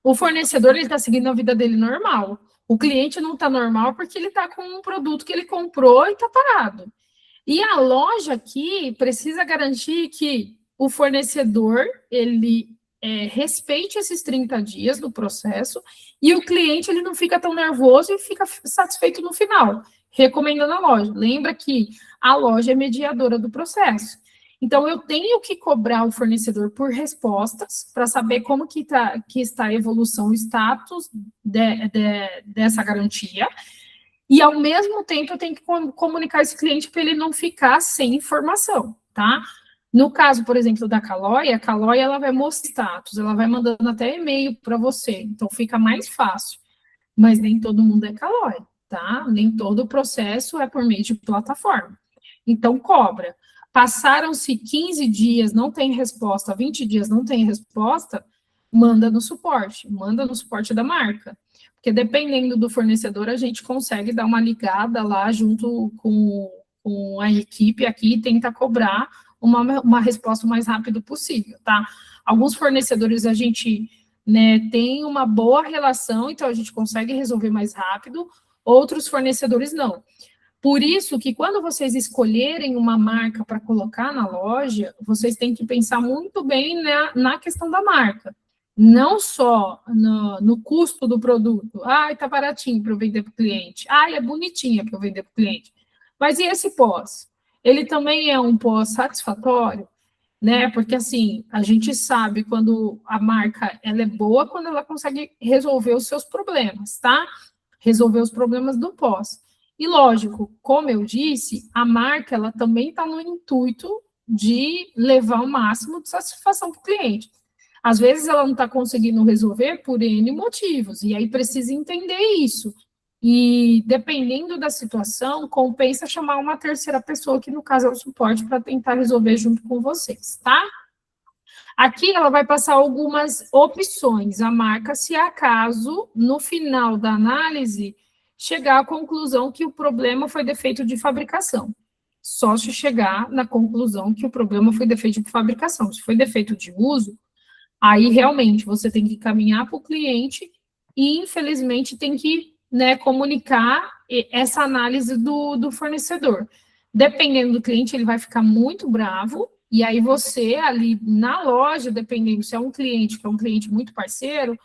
O fornecedor, ele está seguindo a vida dele normal. O cliente não está normal porque ele está com um produto que ele comprou e está parado. E a loja aqui precisa garantir que o fornecedor, ele respeite esses 30 dias do processo e o cliente, ele não fica tão nervoso e fica satisfeito no final, recomendando a loja. Lembra que a loja é mediadora do processo. Então, eu tenho que cobrar o fornecedor por respostas para saber como que está a evolução, o status dessa garantia. E, ao mesmo tempo, eu tenho que comunicar esse cliente para ele não ficar sem informação, tá? No caso, por exemplo, da Caloi, a Caloi, ela vai mostrar status, ela vai mandando até e-mail para você, então fica mais fácil. Mas nem todo mundo é Caloi, tá? Nem todo o processo é por meio de plataforma. Então, cobra. Passaram-se 15 dias, não tem resposta, 20 dias não tem resposta, manda no suporte da marca. Porque dependendo do fornecedor, a gente consegue dar uma ligada lá junto com a equipe aqui e tenta cobrar uma resposta o mais rápido possível, tá? Alguns fornecedores a gente tem uma boa relação, então a gente consegue resolver mais rápido, outros fornecedores não. Por isso que quando vocês escolherem uma marca para colocar na loja, vocês têm que pensar muito bem na questão da marca. Não só no custo do produto. Ah, está baratinho para eu vender para o cliente. Ah, é bonitinha para eu vender para o cliente. Mas e esse pós? Ele também é um pós satisfatório? Né? Porque, assim, a gente sabe quando a marca ela é boa, quando ela consegue resolver os seus problemas, tá? Resolver os problemas do pós. E, lógico, como eu disse, a marca ela também está no intuito de levar o máximo de satisfação para o cliente. Às vezes ela não está conseguindo resolver por N motivos, e aí precisa entender isso. E, dependendo da situação, compensa chamar uma terceira pessoa, que no caso é o suporte, para tentar resolver junto com vocês, tá? Aqui ela vai passar algumas opções, a marca, se acaso, no final da análise, chegar à conclusão que o problema foi defeito de fabricação. Só se chegar na conclusão que o problema foi defeito de fabricação. Se foi defeito de uso, aí realmente você tem que caminhar para o cliente e, infelizmente, tem que comunicar essa análise do fornecedor. Dependendo do cliente, ele vai ficar muito bravo, e aí você ali na loja, dependendo se é um cliente que é um cliente muito parceiro,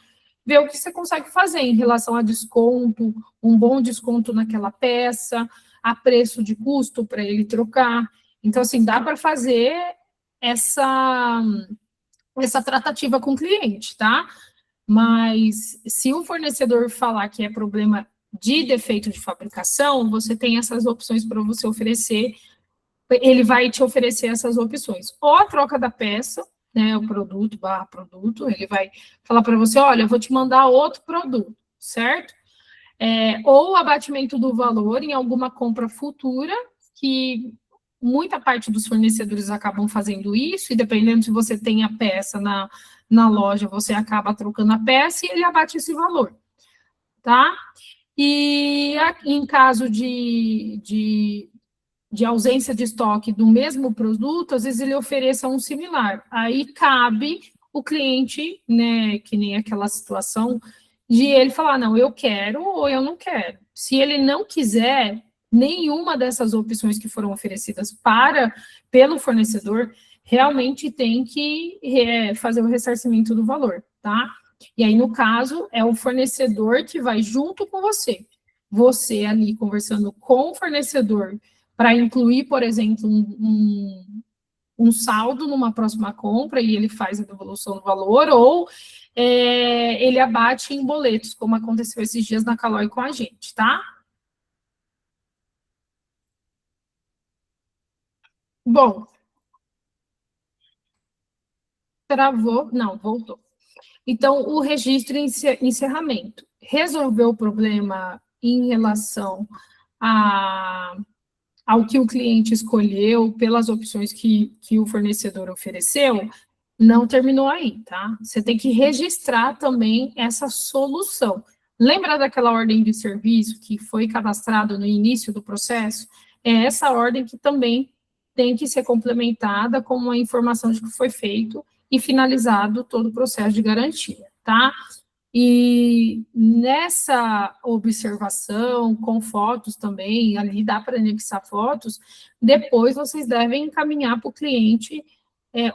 vê o que você consegue fazer em relação a desconto, um bom desconto naquela peça, a preço de custo para ele trocar. Então, assim, dá para fazer essa tratativa com o cliente, tá? Mas se o fornecedor falar que é problema de defeito de fabricação, você tem essas opções para você oferecer, ele vai te oferecer essas opções. Ou a troca da peça, o produto, ele vai falar para você, olha, eu vou te mandar outro produto, certo? Ou o abatimento do valor em alguma compra futura, que muita parte dos fornecedores acabam fazendo isso, e dependendo se você tem a peça na loja, você acaba trocando a peça e ele abate esse valor, tá? E em caso de ausência de estoque do mesmo produto, às vezes ele ofereça um similar. Aí cabe o cliente, que nem aquela situação, de ele falar, não, eu quero ou eu não quero. Se ele não quiser nenhuma dessas opções que foram oferecidas pelo fornecedor, realmente tem que fazer o ressarcimento do valor, tá? E aí, no caso, é o fornecedor que vai junto com você. Você ali conversando com o fornecedor para incluir, por exemplo, um saldo numa próxima compra e ele faz a devolução do valor, ou ele abate em boletos, como aconteceu esses dias na Caloi com a gente, tá? Bom, travou, não, voltou. Então, o registro e encerramento. Resolveu o problema em relação ao que o cliente escolheu, pelas opções que o fornecedor ofereceu, não terminou aí, tá? Você tem que registrar também essa solução. Lembra daquela ordem de serviço que foi cadastrada no início do processo? É essa ordem que também tem que ser complementada com uma informação de que foi feito e finalizado todo o processo de garantia, tá? E nessa observação, com fotos também, ali dá para anexar fotos, depois vocês devem encaminhar para o cliente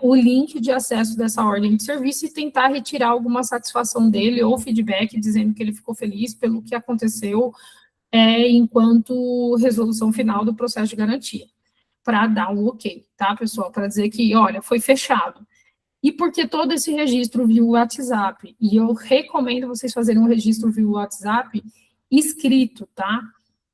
o link de acesso dessa ordem de serviço e tentar retirar alguma satisfação dele ou feedback dizendo que ele ficou feliz pelo que aconteceu enquanto resolução final do processo de garantia, para dar um ok, tá, pessoal? Para dizer que, olha, foi fechado. E porque todo esse registro via WhatsApp, e eu recomendo vocês fazerem um registro via WhatsApp escrito, tá?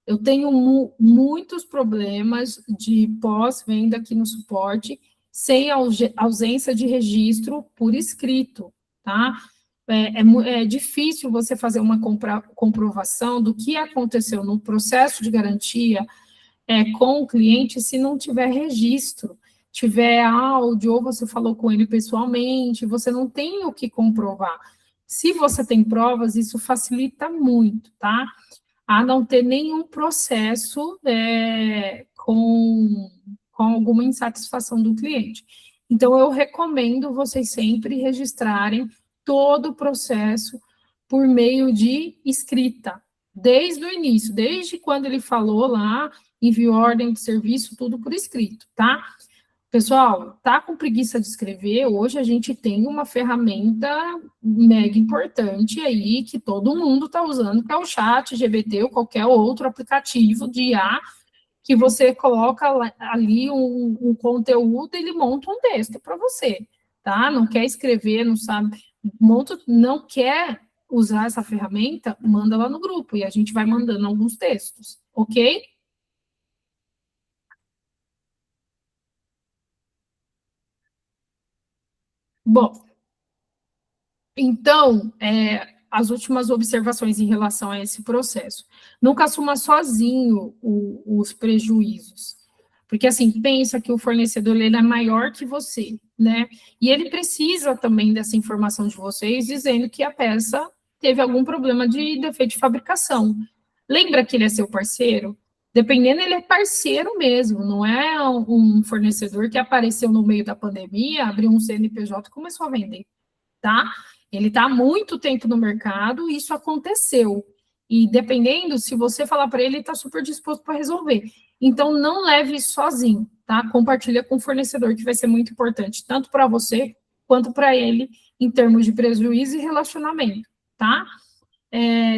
Eu tenho muitos problemas de pós-venda aqui no suporte, sem ausência de registro por escrito, tá? É difícil você fazer uma comprovação do que aconteceu no processo de garantia com o cliente se não tiver registro, tiver áudio, ou você falou com ele pessoalmente, você não tem o que comprovar. Se você tem provas, isso facilita muito, tá? A não ter nenhum processo com alguma insatisfação do cliente. Então, eu recomendo vocês sempre registrarem todo o processo por meio de escrita, desde o início, desde quando ele falou lá, enviou ordem de serviço, tudo por escrito, tá? Pessoal, tá com preguiça de escrever? Hoje a gente tem uma ferramenta mega importante aí que todo mundo está usando, que é o ChatGPT ou qualquer outro aplicativo de IA que você coloca ali um conteúdo e ele monta um texto para você, tá? Não quer escrever, não sabe, não quer usar essa ferramenta, manda lá no grupo e a gente vai mandando alguns textos, ok? Bom, então, as últimas observações em relação a esse processo. Nunca assuma sozinho os prejuízos. Porque, assim, pensa que o fornecedor ele é maior que você, né? E ele precisa também dessa informação de vocês, dizendo que a peça teve algum problema de defeito de fabricação. Lembra que ele é seu parceiro? Dependendo, ele é parceiro mesmo, não é um fornecedor que apareceu no meio da pandemia, abriu um CNPJ e começou a vender, tá? Ele está há muito tempo no mercado e isso aconteceu. E dependendo, se você falar para ele, ele está super disposto para resolver. Então, não leve isso sozinho, tá? Compartilha com o fornecedor, que vai ser muito importante, tanto para você quanto para ele, em termos de prejuízo e relacionamento, tá?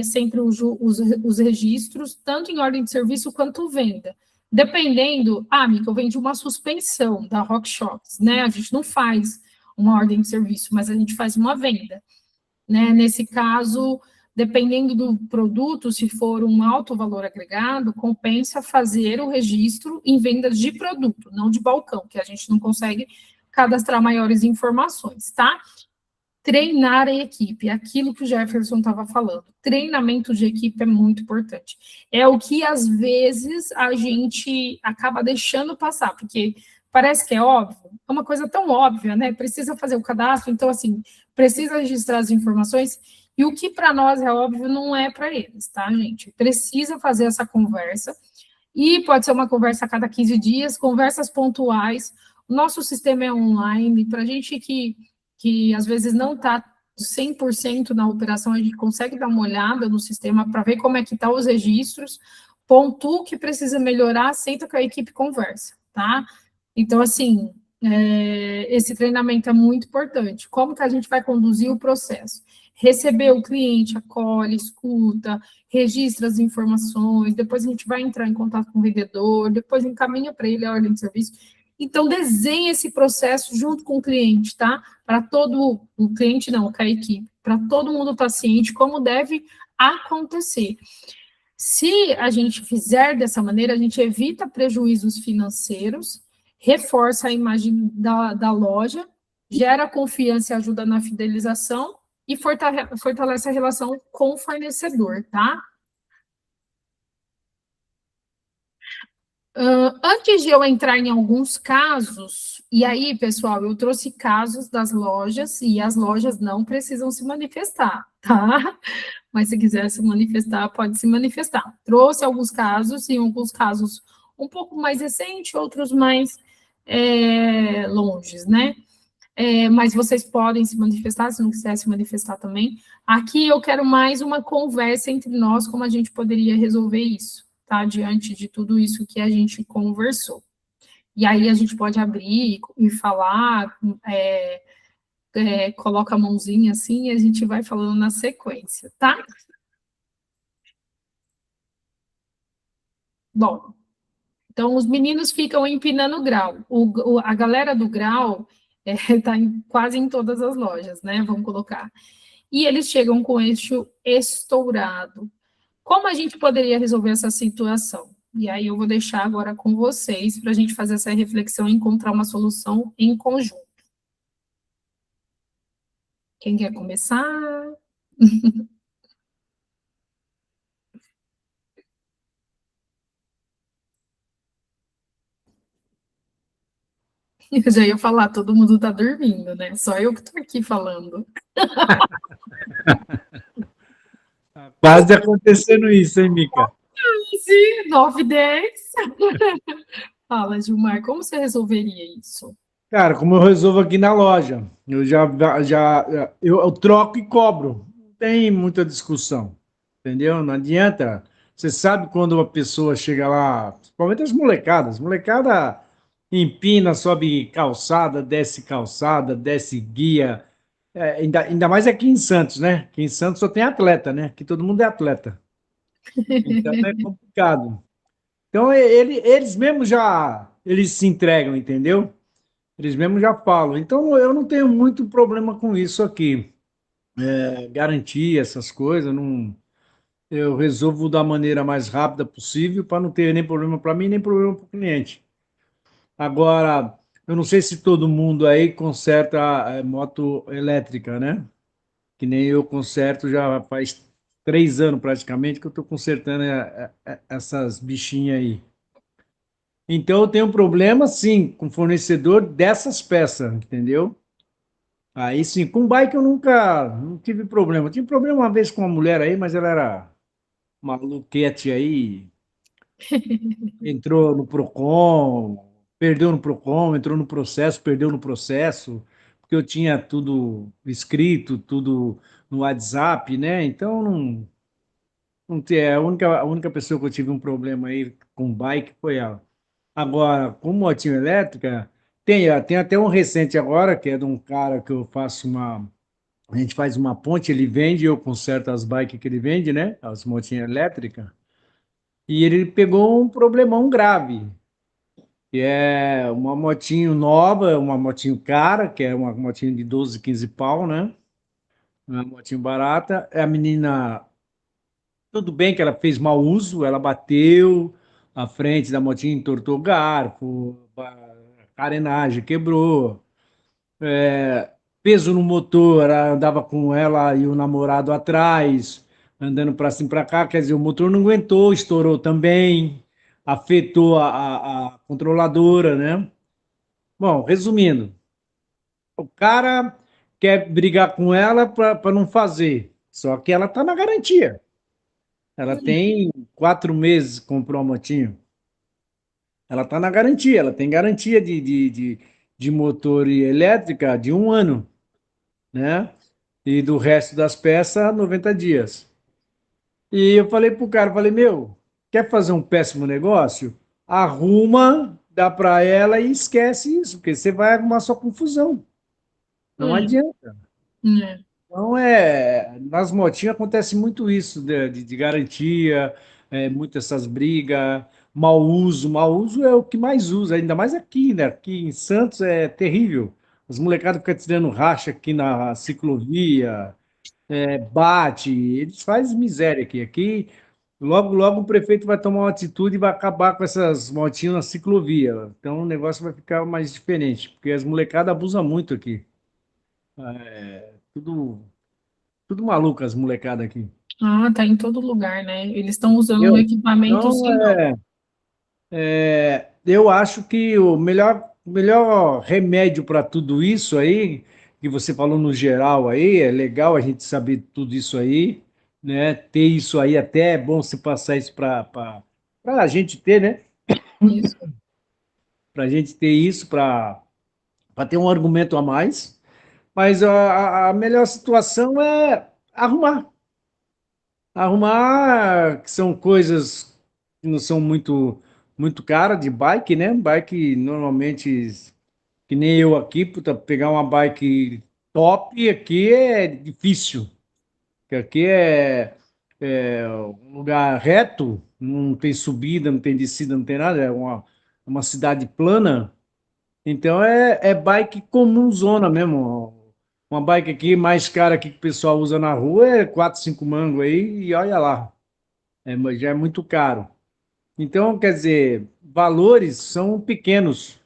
Sempre os registros, tanto em ordem de serviço quanto venda. Dependendo, amiga, eu vendi uma suspensão da RockShox, né? A gente não faz uma ordem de serviço, mas a gente faz uma venda, né? Nesse caso, dependendo do produto, se for um alto valor agregado, compensa fazer o registro em vendas de produto, não de balcão, que a gente não consegue cadastrar maiores informações, tá? Treinar a equipe, aquilo que o Jefferson estava falando. Treinamento de equipe é muito importante. É o que, às vezes, a gente acaba deixando passar, porque parece que é óbvio, é uma coisa tão óbvia, né? Precisa fazer o cadastro, então, assim, precisa registrar as informações, e o que para nós é óbvio não é para eles, tá, gente? Precisa fazer essa conversa, e pode ser uma conversa a cada 15 dias, conversas pontuais. O nosso sistema é online, para a gente que às vezes não está 100% na operação, a gente consegue dar uma olhada no sistema para ver como é que estão os registros, pontua o que precisa melhorar, senta com a equipe e conversa, tá? Então, assim, esse treinamento é muito importante. Como que a gente vai conduzir o processo? Receber o cliente, acolhe, escuta, registra as informações, depois a gente vai entrar em contato com o vendedor, depois encaminha para ele a ordem de serviço. Então, desenhe esse processo junto com o cliente, tá? Para todo, o cliente não, com a equipe, para todo mundo estar ciente como deve acontecer. Se a gente fizer dessa maneira, a gente evita prejuízos financeiros reforça a imagem da loja, gera confiança e ajuda na fidelização e fortalece a relação com o fornecedor, tá? Antes de eu entrar em alguns casos, e aí, pessoal, eu trouxe casos das lojas e as lojas não precisam se manifestar, tá? Mas se quiser se manifestar, pode se manifestar. Trouxe alguns casos, e alguns casos um pouco mais recentes, outros mais longes, né? Mas vocês podem se manifestar, se não quiser se manifestar também. Aqui eu quero mais uma conversa entre nós, como a gente poderia resolver isso, tá? Diante de tudo isso que a gente conversou. E aí a gente pode abrir e falar, coloca a mãozinha assim e a gente vai falando na sequência, tá? Bom, então os meninos ficam empinando grau. A galera do grau está quase em todas as lojas, né? Vamos colocar. E eles chegam com eixo estourado. Como a gente poderia resolver essa situação? E aí eu vou deixar agora com vocês para a gente fazer essa reflexão e encontrar uma solução em conjunto. Quem quer começar? Eu já ia falar, todo mundo está dormindo, né? Só eu que estou aqui falando. Quase acontecendo isso, hein, Mica? 9, 10. Fala, Gilmar, como você resolveria isso? Cara, como eu resolvo aqui na loja, eu troco e cobro. Não tem muita discussão, entendeu? Não adianta. Você sabe quando uma pessoa chega lá, principalmente as molecadas, molecada empina, sobe calçada, desce guia. Ainda mais aqui em Santos, né? Aqui em Santos só tem atleta, né? Aqui todo mundo é atleta. Então é complicado. Então eles mesmos eles se entregam, entendeu? Eles mesmos já falam. Então, eu não tenho muito problema com isso aqui. Garantia, essas coisas, não, eu resolvo da maneira mais rápida possível para não ter nem problema para mim, nem problema para o cliente. Agora, eu não sei se todo mundo aí conserta moto elétrica, né? Que nem eu conserto já faz 3 anos praticamente que eu estou consertando essas bichinhas aí. Então, eu tenho problema, sim, com o fornecedor dessas peças, entendeu? Aí sim, com bike eu nunca não tive problema. Eu tive problema uma vez com uma mulher aí, mas ela era maluquete aí, entrou no Procon, perdeu no Procon, entrou no processo, perdeu no processo, porque eu tinha tudo escrito, tudo no WhatsApp, né? Então não tem, a única pessoa que eu tive um problema aí com bike foi ela. Agora, com motinho elétrica, tem até um recente agora, que é de um cara que eu faço a gente faz uma ponte, ele vende, eu conserto as bikes que ele vende, né? As motinhas elétricas. E ele pegou um problemão grave, que é uma motinho nova, uma motinho cara, que é uma motinho de 12, 15 pau, né? Uma motinho barata. A menina, tudo bem que ela fez mau uso, ela bateu, a frente da motinha entortou o garfo, a carenagem quebrou. Peso no motor, ela andava com ela e o namorado atrás, andando para cima e para cá, quer dizer, o motor não aguentou, estourou também, afetou a controladora, né? Bom, resumindo, o cara quer brigar com ela para não fazer, só que ela está na garantia. Ela tem 4 meses que comprou a motinho. Ela está na garantia, ela tem garantia de motor e elétrica de 1 ano, né? E do resto das peças, 90 dias. E eu falei pro cara, falei, meu, quer fazer um péssimo negócio? Arruma, dá para ela e esquece isso, porque você vai arrumar sua confusão. Não adianta. É. Então, nas motinhas acontece muito isso, de garantia, muitas essas brigas, mau uso. Mau uso é o que mais usa, ainda mais aqui, né? Aqui em Santos é terrível. Os molecados ficam tirando racha aqui na ciclovia, bate, eles fazem miséria aqui. Aqui Logo, logo o prefeito vai tomar uma atitude e vai acabar com essas motinhas na ciclovia. Então o negócio vai ficar mais diferente, porque as molecadas abusam muito aqui. Tudo, tudo maluco as molecadas aqui. Ah, tá em todo lugar, né? Eles estão usando o Eu, equipamento então, sem dó. eu acho que o melhor remédio para tudo isso aí, que você falou no geral aí, é legal a gente saber tudo isso aí, né? Ter isso aí, até é bom se passar isso para a gente ter, né? Isso. Para a gente ter isso, para ter um argumento a mais. Mas a melhor situação é arrumar. Arrumar, que são coisas que não são muito caras de bike, né? Bike normalmente, que nem eu aqui, puta, pegar uma bike top aqui é difícil. Porque aqui é um lugar reto, não tem subida, não tem descida, não tem nada, é uma cidade plana. Então é bike comum zona mesmo. Uma bike aqui mais cara que o pessoal usa na rua é 4, 5 mangos aí, e olha lá, já é muito caro. Então, quer dizer, valores são pequenos.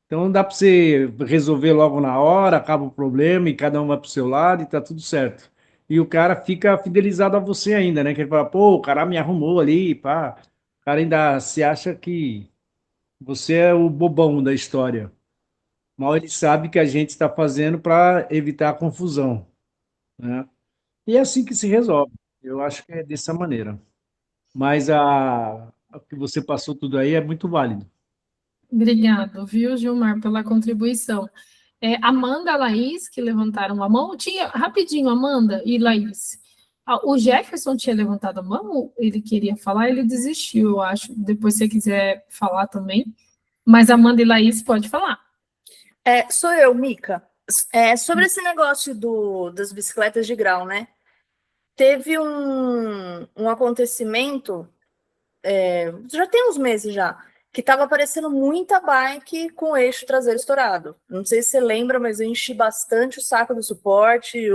Então dá para você resolver logo na hora, acaba o problema e cada um vai para o seu lado e tá tudo certo. E o cara fica fidelizado a você ainda, né? Que ele fala, pô, o cara me arrumou ali, pá. O cara ainda se acha que você é o bobão da história. Mal ele sabe que a gente está fazendo para evitar a confusão, né? E é assim que se resolve. Eu acho que é dessa maneira. Mas o que você passou tudo aí é muito válido. Obrigado, viu, Gilmar, pela contribuição. Amanda, Laís, que levantaram a mão. Tinha, rapidinho, Amanda e Laís. O Jefferson tinha levantado a mão, ele queria falar, ele desistiu, eu acho. Depois, se você quiser falar também. Mas Amanda e Laís, pode falar. Sou eu, Mica. Sobre esse negócio das bicicletas de grau, né? Teve um acontecimento, já tem uns meses já, que estava aparecendo muita bike com o eixo traseiro estourado. Não sei se você lembra, mas eu enchi bastante o saco do suporte,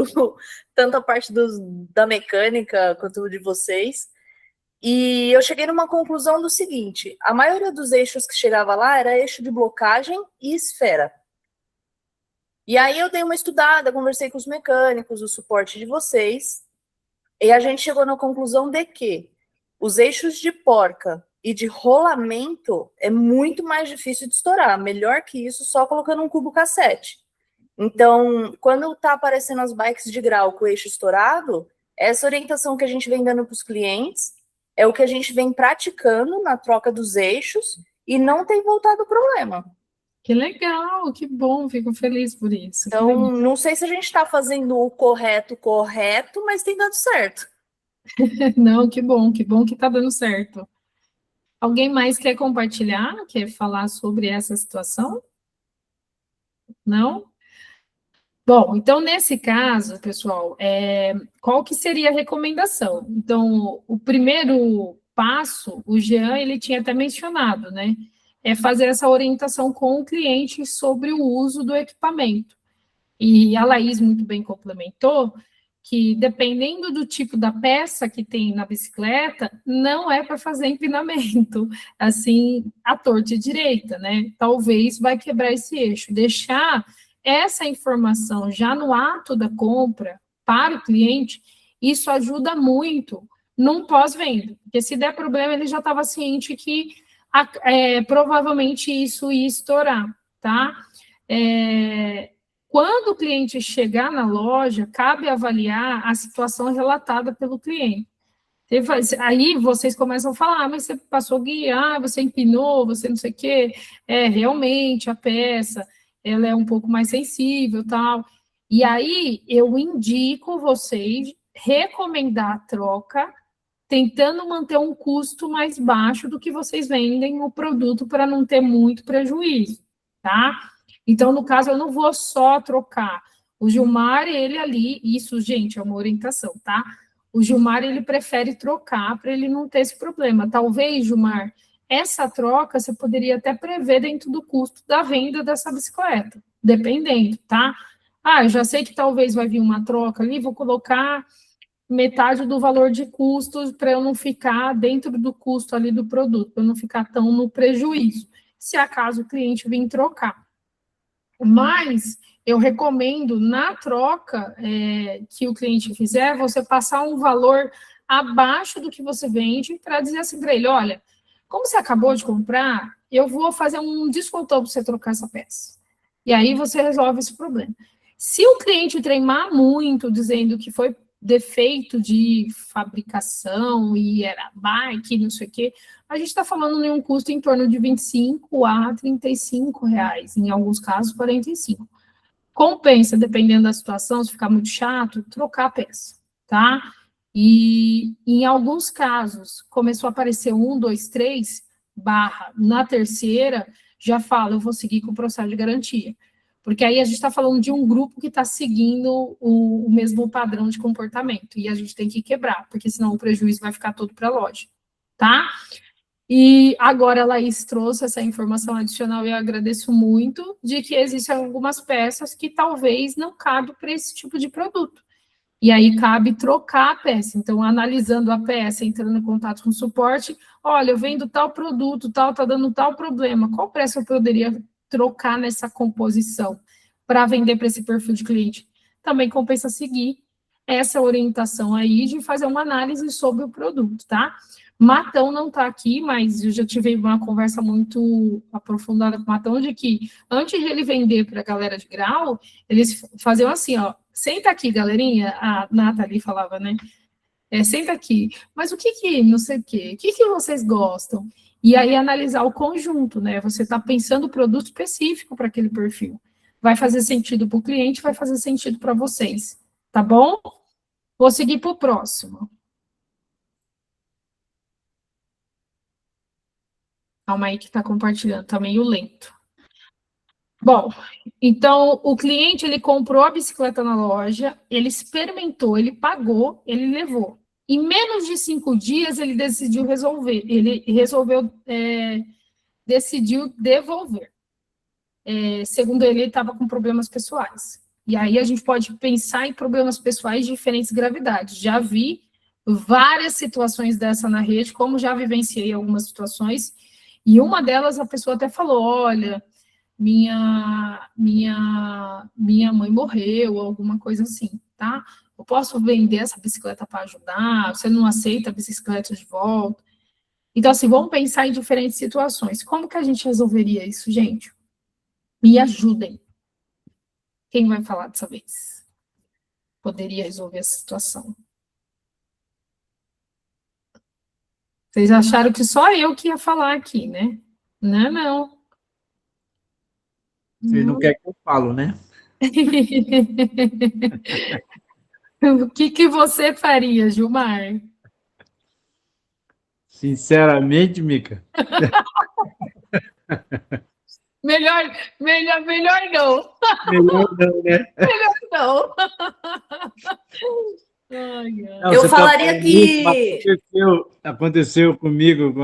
tanto a parte da mecânica quanto o de vocês. E eu cheguei numa conclusão do seguinte: a maioria dos eixos que chegava lá era eixo de blocagem e esfera. E aí eu dei uma estudada, conversei com os mecânicos, o suporte de vocês, e a gente chegou na conclusão de que os eixos de porca e de rolamento é muito mais difícil de estourar. Melhor que isso, só colocando um cubo cassete. Então, quando está aparecendo as bikes de grau com o eixo estourado, essa orientação que a gente vem dando para os clientes é o que a gente vem praticando na troca dos eixos e não tem voltado o problema. Que legal, que bom, fico feliz por isso. Então, não sei se a gente está fazendo o correto, mas tem dado certo. Não, que bom que está dando certo. Alguém mais quer compartilhar, quer falar sobre essa situação? Não? Bom, então, nesse caso, pessoal, qual que seria a recomendação? Então, o primeiro passo, o Jean, ele tinha até mencionado, né? É fazer essa orientação com o cliente sobre o uso do equipamento. E a Laís muito bem complementou que, dependendo do tipo da peça que tem na bicicleta, não é para fazer empinamento, assim, à torta e direita, né? Talvez vai quebrar esse eixo. Deixar essa informação já no ato da compra para o cliente, isso ajuda muito num pós-venda, porque se der problema, ele já estava ciente que provavelmente isso ia estourar, tá? Quando o cliente chegar na loja, cabe avaliar a situação relatada pelo cliente. Aí vocês começam a falar, mas você passou guia, você empinou, você não sei o quê. Realmente a peça, ela é um pouco mais sensível, tal. E aí eu indico vocês recomendar a troca, tentando manter um custo mais baixo do que vocês vendem o produto para não ter muito prejuízo, tá? Então, no caso, eu não vou só trocar. O Gilmar, ele ali, isso, gente, é uma orientação, tá? O Gilmar, ele prefere trocar para ele não ter esse problema. Talvez, Gilmar, essa troca você poderia até prever dentro do custo da venda dessa bicicleta, dependendo, tá? Eu já sei que talvez vai vir uma troca ali, vou colocar metade do valor de custo para eu não ficar dentro do custo ali do produto, para eu não ficar tão no prejuízo, se acaso o cliente vir trocar. Mas eu recomendo, na troca que o cliente fizer, você passar um valor abaixo do que você vende para dizer assim para ele, olha, como você acabou de comprar, eu vou fazer um descontão para você trocar essa peça. E aí você resolve esse problema. Se o cliente treinar muito, dizendo que foi defeito de fabricação e era bike, não sei o quê, a gente está falando de um custo em torno de R$25 a R$35, em alguns casos 45. Compensa, dependendo da situação, se ficar muito chato, trocar a peça, tá? E em alguns casos, começou a aparecer 1, 2, 3, barra, na terceira, já fala, eu vou seguir com o processo de garantia. Porque aí a gente está falando de um grupo que está seguindo o mesmo padrão de comportamento, e a gente tem que quebrar, porque senão o prejuízo vai ficar todo para a loja, tá? E agora a Laís trouxe essa informação adicional, e eu agradeço muito, de que existem algumas peças que talvez não cabem para esse tipo de produto. E aí cabe trocar a peça. Então, analisando a peça, entrando em contato com o suporte, olha, eu vendo tal produto, tal, tá dando tal problema, qual preço eu poderia trocar nessa composição para vender para esse perfil de cliente? Também compensa seguir essa orientação aí de fazer uma análise sobre o produto, tá? Matão não está aqui, mas eu já tive uma conversa muito aprofundada com o Matão, de que antes de ele vender para a galera de grau, eles faziam assim, ó, senta aqui, galerinha, a Nathalie falava, né? Senta aqui, mas o que não sei o que vocês gostam? E aí analisar o conjunto, né? Você está pensando o produto específico para aquele perfil. Vai fazer sentido para o cliente, vai fazer sentido para vocês, tá bom? Vou seguir para o próximo. Calma aí que está compartilhando, está meio lento. Bom, então o cliente, ele comprou a bicicleta na loja, ele experimentou, ele pagou, ele levou. Em menos de 5 dias, ele decidiu resolver, decidiu devolver. Segundo ele estava com problemas pessoais. E aí a gente pode pensar em problemas pessoais de diferentes gravidades. Já vi várias situações dessa na rede, como já vivenciei algumas situações, e uma delas a pessoa até falou, olha, minha mãe morreu, alguma coisa assim, tá? Eu posso vender essa bicicleta para ajudar? Você não aceita a bicicleta de volta? Então, assim, vamos pensar em diferentes situações. Como que a gente resolveria isso, gente? Me ajudem. Quem vai falar dessa vez? Poderia resolver essa situação. Vocês acharam que só eu que ia falar aqui, né? Não, não. Você não quer que eu falo, né? O que você faria, Gilmar? Sinceramente, Mica. Melhor não. Melhor não, né? Não. Ai, ai. Não, Eu você falaria falando que- isso, aconteceu comigo com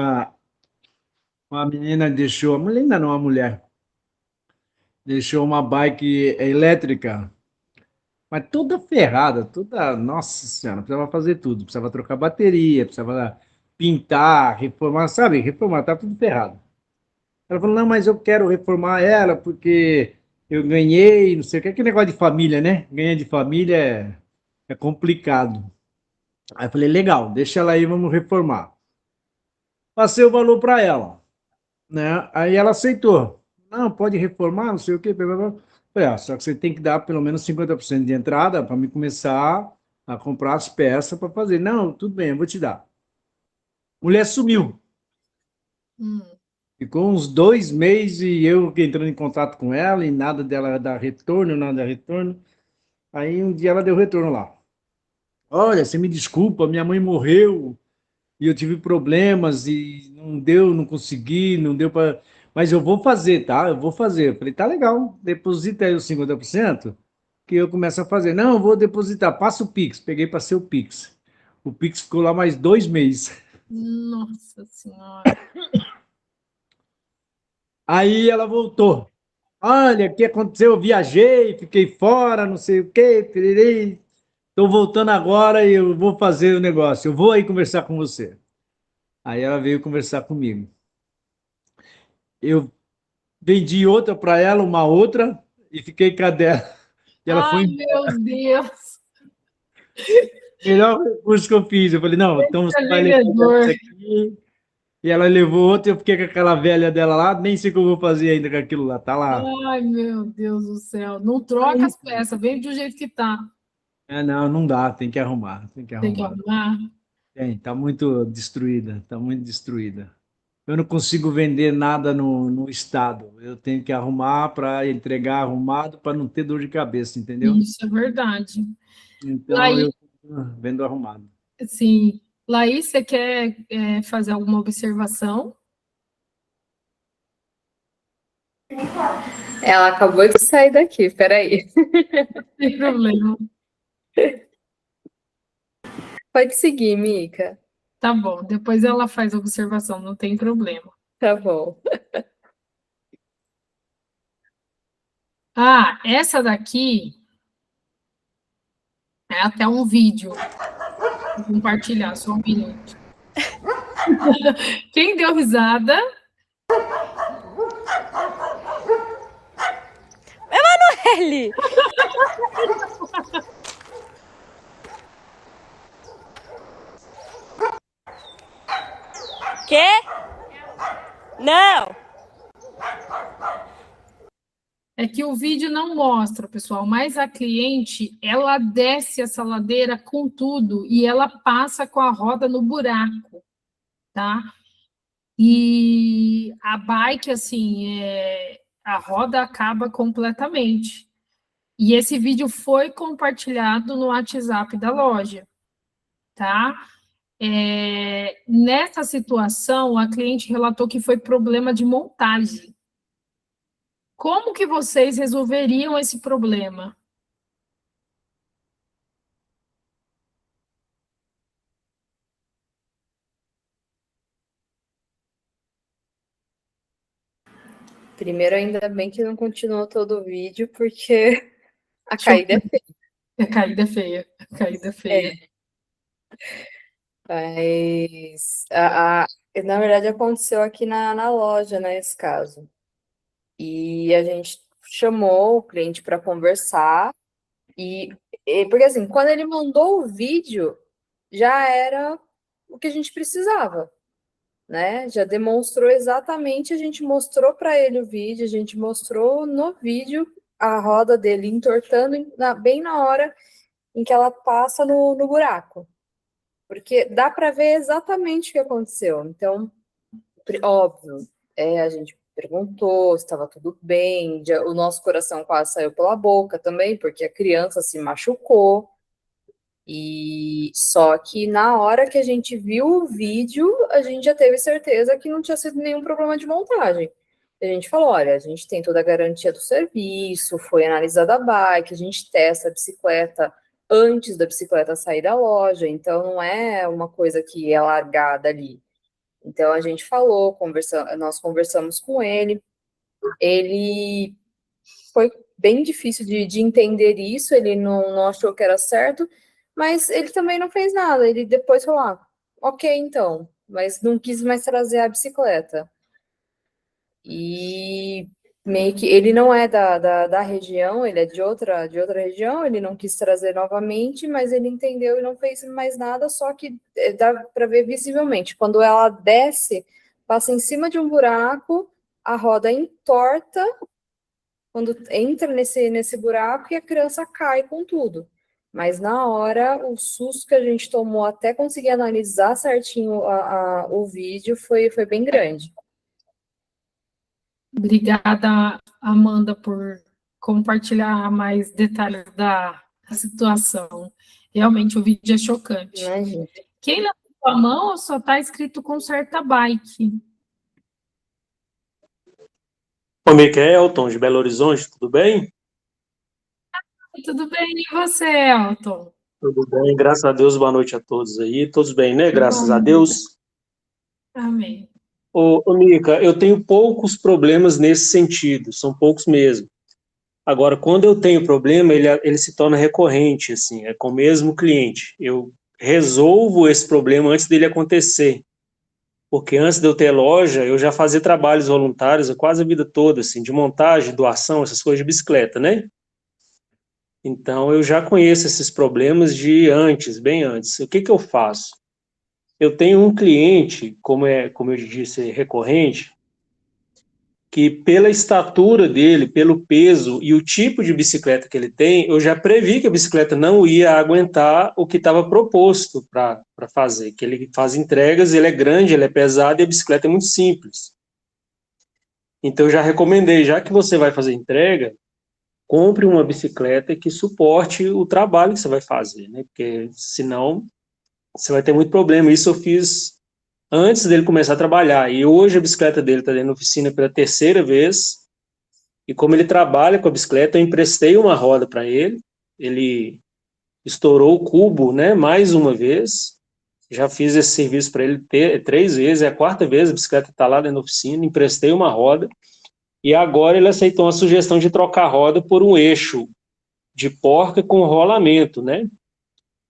uma menina deixou, uma menina não, uma mulher, deixou uma bike elétrica, mas toda ferrada, toda, nossa senhora, precisava fazer tudo, precisava trocar bateria, precisava pintar, reformar, sabe? Reformar, tá tudo ferrado. Ela falou, não, mas eu quero reformar ela porque eu ganhei, não sei o que, aquele negócio de família, né? Ganhar de família é complicado. Aí eu falei, legal, deixa ela aí, vamos reformar. Passei o valor para ela, né? Aí ela aceitou. Não, pode reformar, não sei o quê. Blá, blá, blá. Falei, só que você tem que dar pelo menos 50% de entrada para me começar a comprar as peças para fazer. Não, tudo bem, eu vou te dar. Mulher sumiu. Ficou uns 2 meses e eu entrando em contato com ela e nada dela dar retorno, nada dar retorno. Aí um dia ela deu retorno lá. Olha, você me desculpa, minha mãe morreu e eu tive problemas e não deu, não consegui, não deu para. Mas eu vou fazer, tá? Eu vou fazer. Eu falei, tá legal, deposita aí os 50% que eu começo a fazer. Não, eu vou depositar, passa o Pix. Peguei para ser o Pix. O Pix ficou lá mais 2 meses. Nossa Senhora. Aí ela voltou. Olha, o que aconteceu? Eu viajei, fiquei fora, não sei o quê, piriri. estou voltando agora e eu vou fazer o negócio, eu vou aí conversar com você. Aí ela veio conversar comigo. Eu vendi outra para ela, uma outra, e fiquei com a dela. E ela Ai, foi meu Deus. o melhor recurso que eu fiz. Eu falei, não, então você É vai levar vendedor. essa aqui. E ela levou outra, eu fiquei com aquela velha dela lá, nem sei o que eu vou fazer ainda com aquilo lá, tá lá. Ai, meu Deus do céu. Não troca as peças, vem do jeito que tá. Não, não dá, tem que arrumar, tem que Tem que arrumar. arrumar. Tá muito destruída, tá muito destruída. Eu não consigo vender nada no estado. Eu tenho que arrumar para entregar arrumado para não ter dor de cabeça, entendeu? Isso é verdade. Então Laís, eu vendo arrumado. sim. Laís, você quer fazer alguma observação? Ela acabou de sair daqui, peraí. Não tem problema. Pode seguir, Mica. Tá bom, depois ela faz a observação, não tem problema. Tá bom. Ah, essa daqui é até um vídeo. Vou compartilhar, só um minuto. Quem deu risada? Ele! Quê? Não! É que o vídeo não mostra, pessoal, mas a cliente, ela desce essa ladeira com tudo e ela passa com a roda no buraco, tá? E a bike, assim, a roda acaba completamente. E esse vídeo foi compartilhado no WhatsApp da loja, tá? Nessa situação, a cliente relatou que foi problema de montagem. Como que vocês resolveriam esse problema? Primeiro, ainda bem que não continuou todo o vídeo, porque a caída é feia. A caída é feia. A caída é feia. Mas, na verdade, aconteceu aqui na loja, né, esse caso. E a gente chamou o cliente para conversar, porque assim, quando ele mandou o vídeo, já era o que a gente precisava, né? Já demonstrou exatamente, a gente mostrou para ele o vídeo, a gente mostrou no vídeo a roda dele entortando bem na hora em que ela passa no buraco. Porque dá para ver exatamente o que aconteceu. Então, óbvio, a gente perguntou se estava tudo bem, o nosso coração quase saiu pela boca também, porque a criança se machucou. E só que na hora que a gente viu o vídeo, a gente já teve certeza que não tinha sido nenhum problema de montagem. A gente falou, olha, a gente tem toda a garantia do serviço, foi analisada a bike, a gente testa a bicicleta antes da bicicleta sair da loja, então não é uma coisa que é largada ali. Então a gente falou, nós conversamos com ele foi bem difícil de entender isso, ele não achou que era certo, mas ele também não fez nada, ele depois falou, ok, então, mas não quis mais trazer a bicicleta. E meio que ele não é da região, ele é de outra região, ele não quis trazer novamente, mas ele entendeu e não fez mais nada, só que dá para ver visivelmente, quando ela desce, passa em cima de um buraco, a roda entorta, quando entra nesse buraco e a criança cai com tudo. Mas na hora, o susto que a gente tomou até conseguir analisar certinho o vídeo foi bem grande. Obrigada, Amanda, por compartilhar mais detalhes da situação. Realmente, o vídeo é chocante. Imagina. Quem levantou a mão só está escrito Conserta Bike. Ô, Mica, é Elton, de Belo Horizonte, tudo bem? Tudo bem, e você, Elton? Tudo bem, graças a Deus, boa noite a todos aí. Todos bem, né? Graças a Deus. Amém. Ô, Mica, eu tenho poucos problemas nesse sentido, são poucos mesmo. Agora, quando eu tenho problema, ele se torna recorrente, assim, é com o mesmo cliente. Eu resolvo esse problema antes dele acontecer. Porque antes de eu ter loja, eu já fazia trabalhos voluntários quase a vida toda, assim, de montagem, doação, essas coisas de bicicleta, né? Então, eu já conheço esses problemas de antes, bem antes. O que que eu faço? Eu tenho um cliente, como eu disse, recorrente, que pela estatura dele, pelo peso e o tipo de bicicleta que ele tem, eu já previ que a bicicleta não ia aguentar o que estava proposto para fazer, que ele faz entregas, ele é grande, ele é pesado e a bicicleta é muito simples. Então eu já recomendei, já que você vai fazer entrega, compre uma bicicleta que suporte o trabalho que você vai fazer, né? Porque senão você vai ter muito problema. Isso eu fiz antes dele começar a trabalhar. E hoje a bicicleta dele está dentro da oficina pela terceira vez. E como ele trabalha com a bicicleta, eu emprestei uma roda para ele. Ele estourou o cubo, né, mais uma vez. Já fiz esse serviço para ele 3 vezes. É a 4ª vez, a bicicleta está lá dentro da oficina. Emprestei uma roda. E agora ele aceitou uma sugestão de trocar a roda por um eixo de porca com rolamento, né?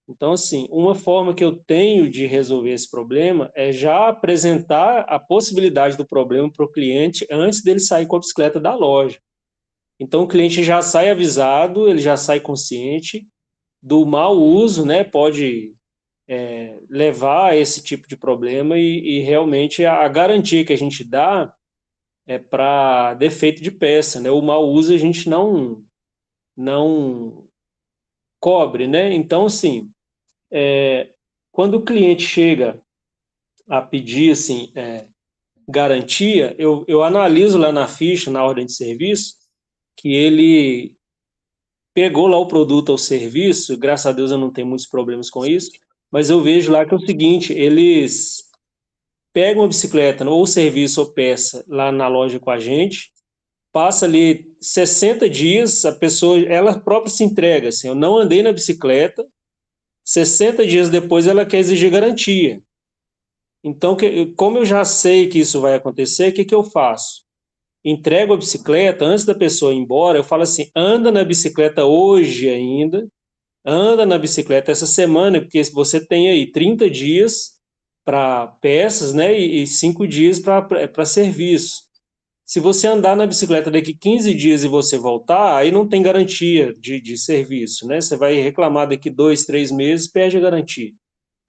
Então, assim, uma forma que eu tenho de resolver esse problema é já apresentar a possibilidade do problema para o cliente antes dele sair com a bicicleta da loja. Então, o cliente já sai avisado, ele já sai consciente do mau uso, né? Pode levar a esse tipo de problema e realmente a garantia que a gente dá é para defeito de peça, né? O mau uso a gente não cobre, né? Então, assim, quando o cliente chega a pedir assim, garantia, eu analiso lá na ficha, na ordem de serviço, que ele pegou lá o produto ou serviço, graças a Deus eu não tenho muitos problemas com isso, mas eu vejo lá que é o seguinte, eles pegam a bicicleta ou serviço ou peça lá na loja com a gente, passa ali 60 dias, a pessoa, ela própria se entrega, assim, eu não andei na bicicleta, 60 dias depois ela quer exigir garantia. Então, como eu já sei que isso vai acontecer, o que eu faço? Entrego a bicicleta, antes da pessoa ir embora, eu falo assim, anda na bicicleta hoje ainda, anda na bicicleta essa semana, porque você tem aí 30 dias para peças, né, e 5 dias para serviço. Se você andar na bicicleta daqui 15 dias e você voltar, aí não tem garantia de serviço, né? Você vai reclamar daqui 2, 3 meses, perde a garantia.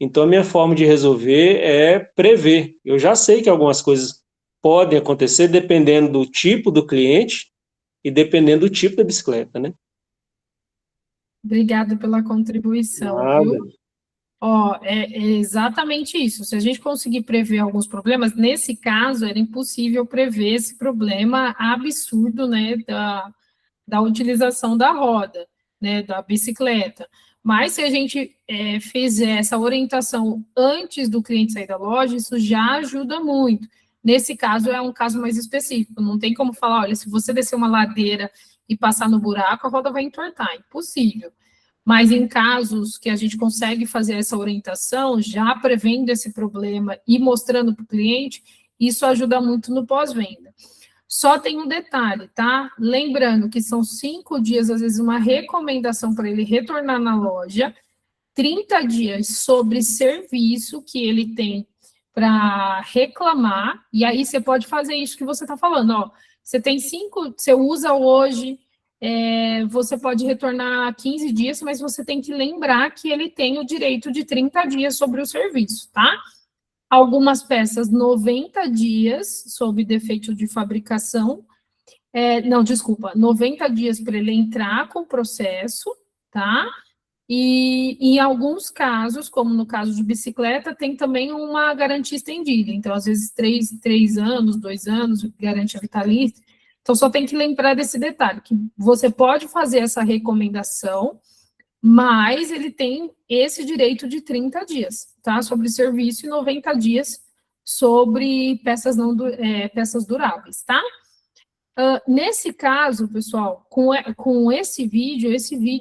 Então, a minha forma de resolver é prever. Eu já sei que algumas coisas podem acontecer dependendo do tipo do cliente e dependendo do tipo da bicicleta, né? Obrigada pela contribuição, viu? Ó, é exatamente isso. Se a gente conseguir prever alguns problemas, nesse caso era impossível prever esse problema absurdo, né, da utilização da roda, né, da bicicleta. Mas se a gente fizer essa orientação antes do cliente sair da loja, isso já ajuda muito. Nesse caso, é um caso mais específico. Não tem como falar, olha, se você descer uma ladeira e passar no buraco, a roda vai entortar. Impossível. Mas em casos que a gente consegue fazer essa orientação, já prevendo esse problema e mostrando para o cliente, isso ajuda muito no pós-venda. Só tem um detalhe, tá? Lembrando que são 5 dias, às vezes, uma recomendação para ele retornar na loja, 30 dias sobre serviço que ele tem para reclamar, e aí você pode fazer isso que você está falando, ó. Você tem 5, você usa hoje, você pode retornar 15 dias, mas você tem que lembrar que ele tem o direito de 30 dias sobre o serviço, tá? Algumas peças, 90 dias sob defeito de fabricação. 90 dias para ele entrar com o processo, tá? E em alguns casos, como no caso de bicicleta, tem também uma garantia estendida. Então, às vezes, 3 anos, 2 anos, garantia vitalícia. Então, só tem que lembrar desse detalhe, que você pode fazer essa recomendação, mas ele tem esse direito de 30 dias, tá? Sobre serviço e 90 dias sobre peças, peças duráveis, tá? Nesse caso, pessoal, com esse vídeo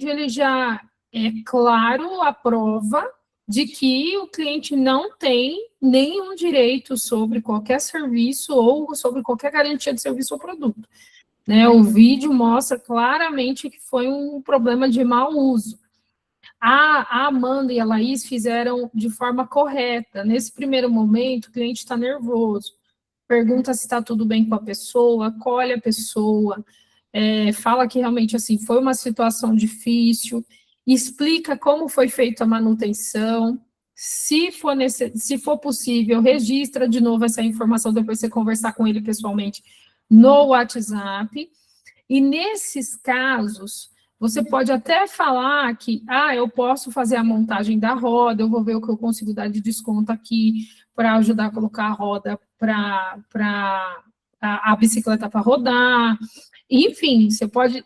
ele já é claro a prova de que o cliente não tem nenhum direito sobre qualquer serviço ou sobre qualquer garantia de serviço ou produto. né? O vídeo mostra claramente que foi um problema de mau uso. A Amanda e a Laís fizeram de forma correta. Nesse primeiro momento, o cliente está nervoso, pergunta se está tudo bem com a pessoa, acolhe a pessoa, fala que realmente assim foi uma situação difícil, explica como foi feita a manutenção, se for possível, registra de novo essa informação, depois você conversar com ele pessoalmente no WhatsApp, e nesses casos, você pode até falar que, eu posso fazer a montagem da roda, eu vou ver o que eu consigo dar de desconto aqui para ajudar a colocar a roda para a bicicleta para rodar. Enfim, você pode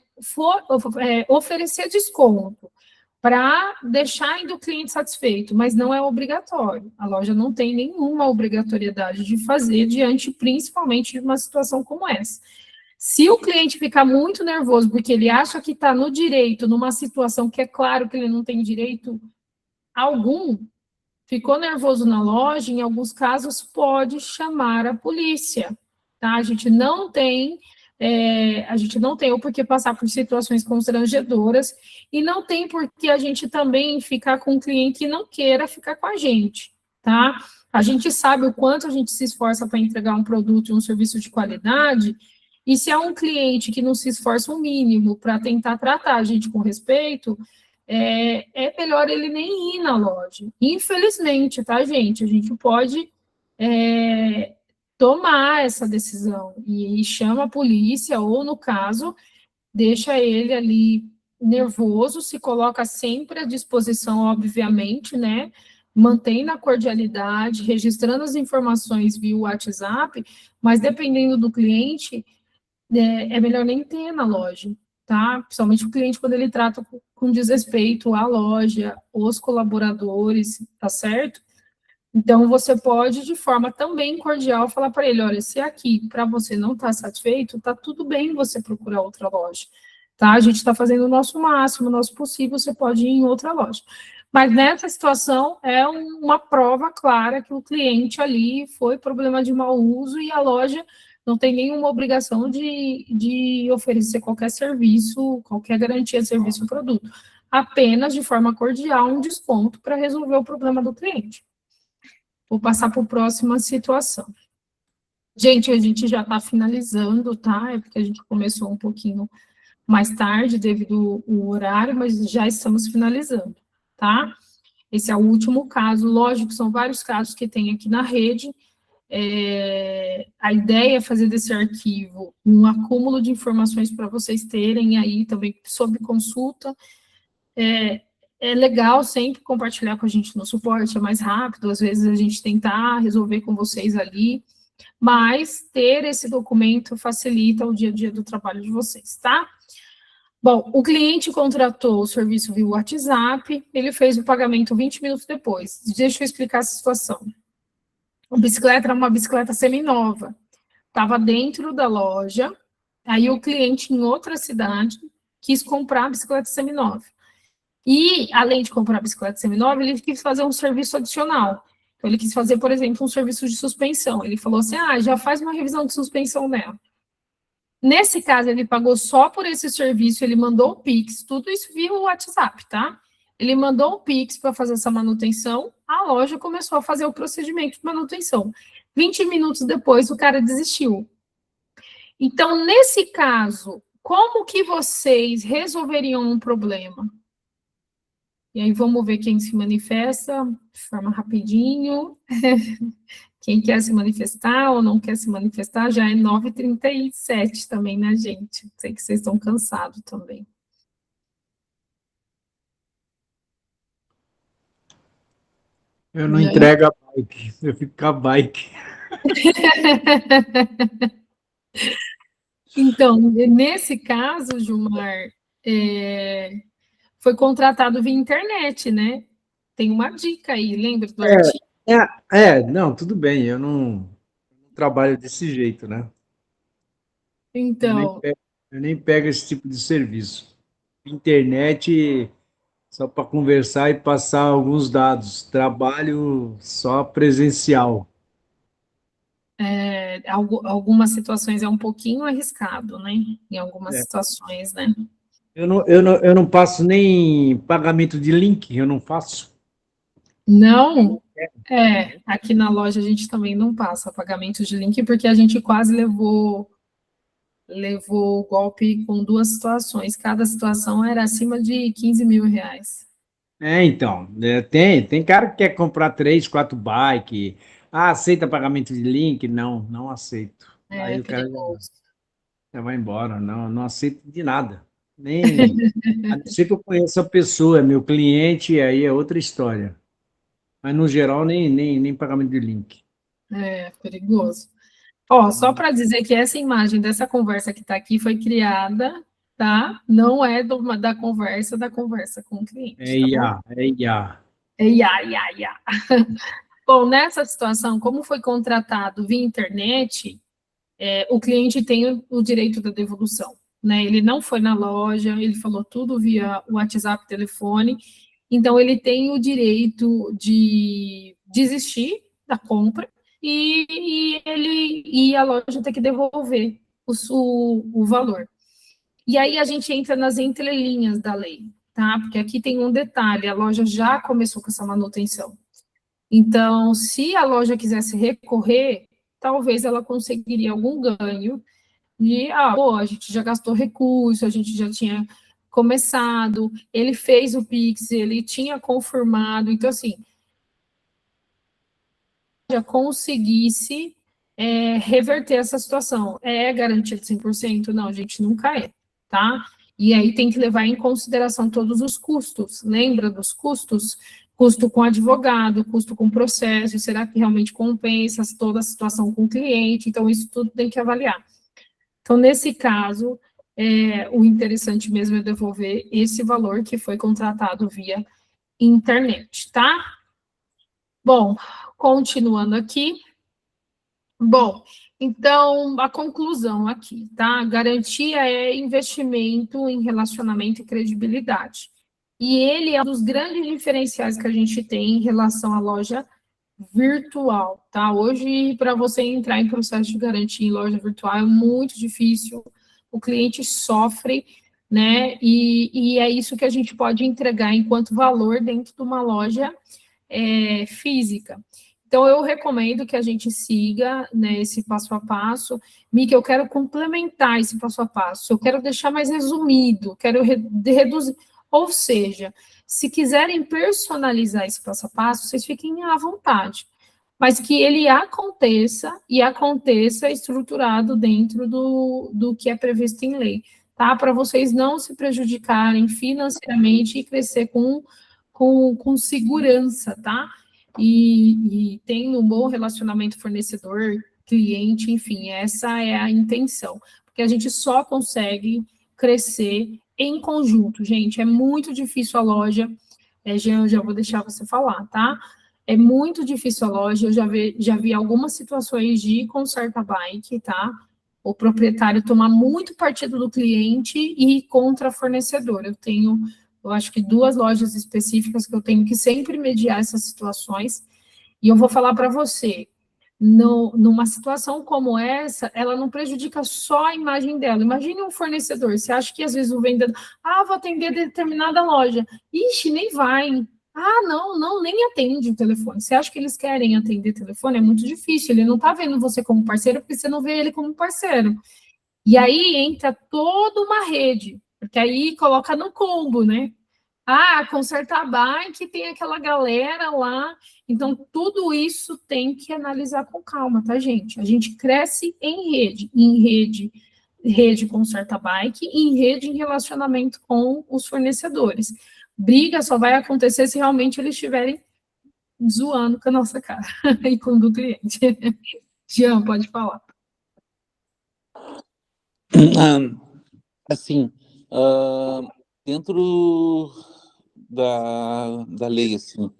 oferecer desconto para deixar ainda o cliente satisfeito, mas não é obrigatório. A loja não tem nenhuma obrigatoriedade de fazer diante, principalmente, de uma situação como essa. Se o cliente ficar muito nervoso porque ele acha que está no direito, numa situação que é claro que ele não tem direito algum, ficou nervoso na loja, em alguns casos pode chamar a polícia, tá? A gente não tem o porquê passar por situações constrangedoras e não tem porquê a gente também ficar com um cliente que não queira ficar com a gente, tá? A gente sabe o quanto a gente se esforça para entregar um produto e um serviço de qualidade. E se há um cliente que não se esforça o mínimo para tentar tratar a gente com respeito, é melhor ele nem ir na loja. Infelizmente, tá, gente? A gente pode tomar essa decisão e chama a polícia, ou, no caso, deixa ele ali nervoso, se coloca sempre à disposição, obviamente, né? Mantém na cordialidade, registrando as informações via WhatsApp, mas dependendo do cliente, é melhor nem ter na loja, tá? Principalmente o cliente quando ele trata com desrespeito à loja, os colaboradores, tá certo? Então, você pode, de forma também cordial, falar para ele, olha, se aqui para você não está satisfeito, tá tudo bem você procurar outra loja, tá? A gente está fazendo o nosso máximo, o nosso possível, você pode ir em outra loja. Mas nessa situação, é uma prova clara que o cliente ali foi problema de mau uso e a loja não tem nenhuma obrigação de oferecer qualquer serviço, qualquer garantia de serviço ou produto. Apenas, de forma cordial, um desconto para resolver o problema do cliente. Vou passar para a próxima situação. Gente, a gente já está finalizando, tá? É porque a gente começou um pouquinho mais tarde, devido ao horário, mas já estamos finalizando, tá? Esse é o último caso. Lógico, são vários casos que tem aqui na rede. A ideia é fazer desse arquivo um acúmulo de informações para vocês terem aí também sob consulta. É legal sempre compartilhar com a gente no suporte, é mais rápido, às vezes a gente tentar resolver com vocês ali, mas ter esse documento facilita o dia a dia do trabalho de vocês, tá? Bom, o cliente contratou o serviço via WhatsApp, ele fez o pagamento 20 minutos depois. Deixa eu explicar a situação. A bicicleta era uma bicicleta seminova, estava dentro da loja, aí o cliente em outra cidade quis comprar a bicicleta seminova. E, além de comprar a bicicleta seminova, ele quis fazer um serviço adicional. Então, ele quis fazer, por exemplo, um serviço de suspensão. Ele falou assim, já faz uma revisão de suspensão nela. Nesse caso, ele pagou só por esse serviço, ele mandou o Pix, tudo isso via o WhatsApp, tá? Ele mandou o Pix para fazer essa manutenção, a loja começou a fazer o procedimento de manutenção. 20 minutos depois, o cara desistiu. Então, nesse caso, como que vocês resolveriam um problema? E aí, vamos ver quem se manifesta de forma rapidinho. Quem quer se manifestar ou não quer se manifestar, já é 9h37 também, né, gente? Sei que vocês estão cansados também. Eu não entrego a bike, eu fico com a bike. Então, nesse caso, Gilmar, foi contratado via internet, né? Tem uma dica aí, lembra do artigo? Não, tudo bem, eu não trabalho desse jeito, né? Então, Eu nem pego esse tipo de serviço. Internet só para conversar e passar alguns dados. Trabalho só presencial. Algumas situações é um pouquinho arriscado, né? Em algumas situações, né? Eu não passo nem pagamento de link, eu não faço. Não, aqui na loja a gente também não passa pagamento de link, porque a gente quase levou o golpe com 2 situações. Cada situação era acima de 15 mil reais. Então, tem cara que quer comprar 3, 4 bike. Aceita pagamento de link? Não, não aceito. Aí o cara Perigoso. já vai embora, não aceito de nada. Nem, a não ser que eu conheça a pessoa, é meu cliente, aí é outra história. Mas, no geral, nem pagamento de link. Perigoso. Ó, só para dizer que essa imagem dessa conversa que está aqui foi criada, tá? Não é da conversa com o cliente. É IA. É IA. Bom, nessa situação, como foi contratado via internet, o cliente tem o direito da devolução, né? Ele não foi na loja, ele falou tudo via WhatsApp, telefone, então ele tem o direito de desistir da compra e a loja tem que devolver o valor. E aí a gente entra nas entrelinhas da lei, tá? Porque aqui tem um detalhe, a loja já começou com essa manutenção. Então, se a loja quisesse recorrer, talvez ela conseguiria algum ganho de, a gente já gastou recurso, a gente já tinha começado, ele fez o Pix, ele tinha confirmado, então, assim, já conseguisse reverter essa situação. É garantia de 100%? Não, gente, nunca é, tá? E aí tem que levar em consideração todos os custos. Lembra dos custos? Custo com advogado, custo com processo, será que realmente compensa toda a situação com o cliente? Então, isso tudo tem que avaliar. Então, nesse caso, o interessante mesmo é devolver esse valor que foi contratado via internet, tá? Bom, continuando aqui. Bom, então, a conclusão aqui, tá? Garantia é investimento em relacionamento e credibilidade. E ele é um dos grandes diferenciais que a gente tem em relação à loja virtual, tá? Hoje, para você entrar em processo de garantia em loja virtual é muito difícil, o cliente sofre, né? E é isso que a gente pode entregar enquanto valor dentro de uma loja física. Então, eu recomendo que a gente siga, né, esse passo a passo. Mica, eu quero complementar esse passo a passo, eu quero deixar mais resumido, quero reduzir. Ou seja, se quiserem personalizar esse passo a passo, vocês fiquem à vontade. Mas que ele aconteça e aconteça estruturado dentro do que é previsto em lei, tá? Para vocês não se prejudicarem financeiramente e crescer com segurança, tá? E tendo um bom relacionamento fornecedor-cliente, enfim, essa é a intenção. Porque a gente só consegue crescer em conjunto, gente. É muito difícil a loja. Jean, eu já vou deixar você falar, tá? É muito difícil a loja. Eu já vi algumas situações de conserta bike, tá? O proprietário tomar muito partido do cliente e contra fornecedor. Eu acho que 2 lojas específicas que eu tenho que sempre mediar essas situações. E eu vou falar para você, numa situação como essa, ela não prejudica só a imagem dela. Imagine um fornecedor, você acha que às vezes o vendedor, vou atender determinada loja. Ixi, nem vai. Não, nem atende o telefone. Você acha que eles querem atender telefone? É muito difícil, ele não está vendo você como parceiro, porque você não vê ele como parceiro. E aí entra toda uma rede, porque aí coloca no combo, né? Consertar bike, tem aquela galera lá. Então, tudo isso tem que analisar com calma, tá, gente? A gente cresce em rede conserta bike, e em rede em relacionamento com os fornecedores. Briga só vai acontecer se realmente eles estiverem zoando com a nossa cara e com o do cliente. Jean, pode falar. Assim, dentro da lei, assim,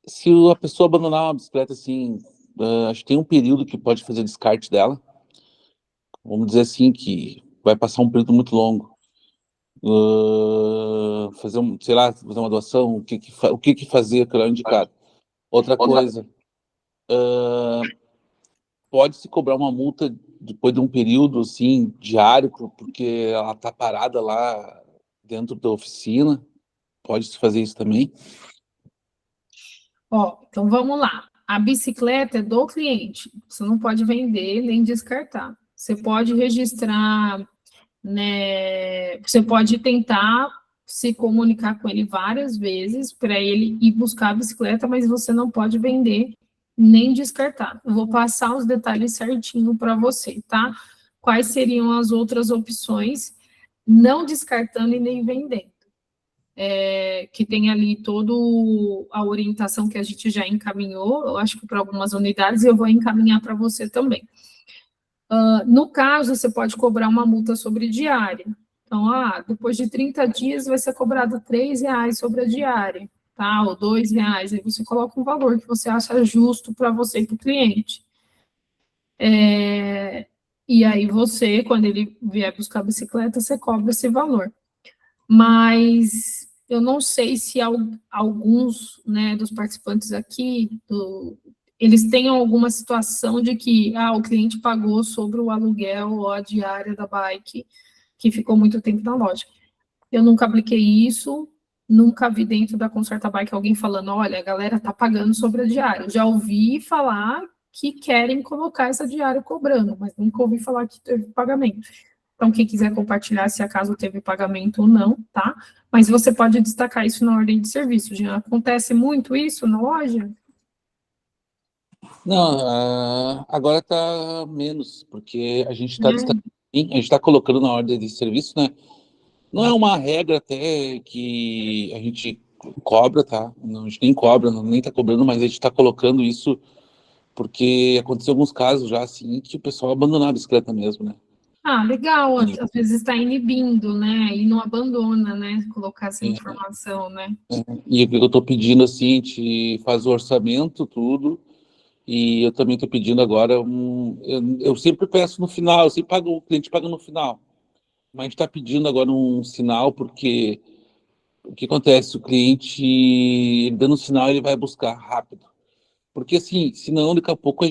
se a pessoa abandonar uma bicicleta, assim, acho que tem um período que pode fazer descarte dela. Vamos dizer assim, que vai passar um período muito longo. Fazer fazer uma doação, o que fazer, aquilo é indicado. Outra coisa, pode-se cobrar uma multa depois de um período, assim, diário, porque ela está parada lá dentro da oficina? Pode-se fazer isso também? Ó, então vamos lá. A bicicleta é do cliente. Você não pode vender nem descartar. Você pode registrar, né? Você pode tentar se comunicar com ele várias vezes para ele ir buscar a bicicleta, mas você não pode vender nem descartar. Eu vou passar os detalhes certinho para você, tá? Quais seriam as outras opções, não descartando e nem vendendo. Que tem ali toda a orientação que a gente já encaminhou, eu acho que para algumas unidades, e eu vou encaminhar para você também. No caso, você pode cobrar uma multa sobre diária. Então, depois de 30 dias vai ser cobrado R$3 sobre a diária, tá? Ou R$2. Aí você coloca um valor que você acha justo para você e para o cliente. E aí você, quando ele vier buscar a bicicleta, você cobra esse valor. Mas eu não sei se alguns, né, dos participantes aqui, eles tenham alguma situação de que o cliente pagou sobre o aluguel ou a diária da bike, que ficou muito tempo na loja. Eu nunca apliquei isso, nunca vi dentro da Conserta Bike alguém falando, olha, a galera tá pagando sobre a diária. Eu já ouvi falar que querem colocar essa diária cobrando, mas nunca ouvi falar que teve pagamento. Então, quem quiser compartilhar se acaso teve pagamento ou não, tá? Mas você pode destacar isso na ordem de serviço. Já acontece muito isso na loja? Não, agora está menos, porque a gente está colocando na ordem de serviço, né? Não é uma regra até que a gente cobra, tá? Não, a gente nem cobra, nem está cobrando, mas a gente está colocando isso porque aconteceu alguns casos já, assim, que o pessoal abandonou a bicicleta mesmo, né? Legal, às vezes está inibindo, né? E não abandona, né? Colocar essa informação, né? E o que eu estou pedindo, assim, a gente faz o orçamento, tudo, e eu também estou pedindo agora, eu sempre peço no final, eu sempre pago, o cliente paga no final, mas a gente está pedindo agora um sinal, porque o que acontece, o cliente, ele dando sinal, ele vai buscar rápido, porque assim, senão daqui a pouco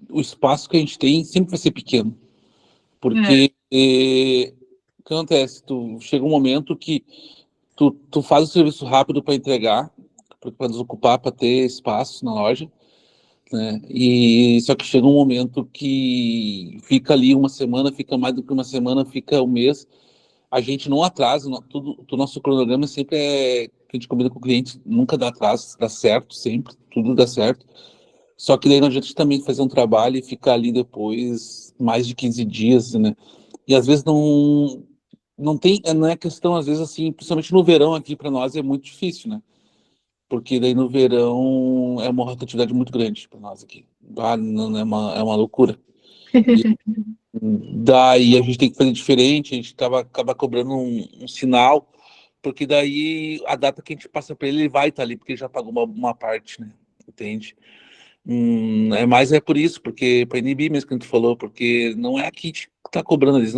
o espaço que a gente tem sempre vai ser pequeno, porque o que acontece, chega um momento que tu faz o serviço rápido para entregar, para desocupar, para ter espaço na loja, né? E só que chega um momento que fica ali uma semana, fica mais do que uma semana, fica um mês. A gente não atrasa, o nosso cronograma sempre que a gente combina com o cliente, nunca dá atraso, dá certo sempre, tudo dá certo. Só que daí não adianta a gente também fazer um trabalho e ficar ali depois mais de 15 dias, né? E às vezes não é questão, às vezes assim, principalmente no verão aqui para nós é muito difícil, né? Porque daí no verão é uma rotatividade muito grande para nós aqui. Não, é uma loucura. E daí a gente tem que fazer diferente, a gente acaba cobrando um sinal, porque daí a data que a gente passa para ele vai estar ali, porque ele já pagou uma parte, né? Entende? É por isso, porque para inibir mesmo que a gente falou, porque não é aqui que está cobrando, eles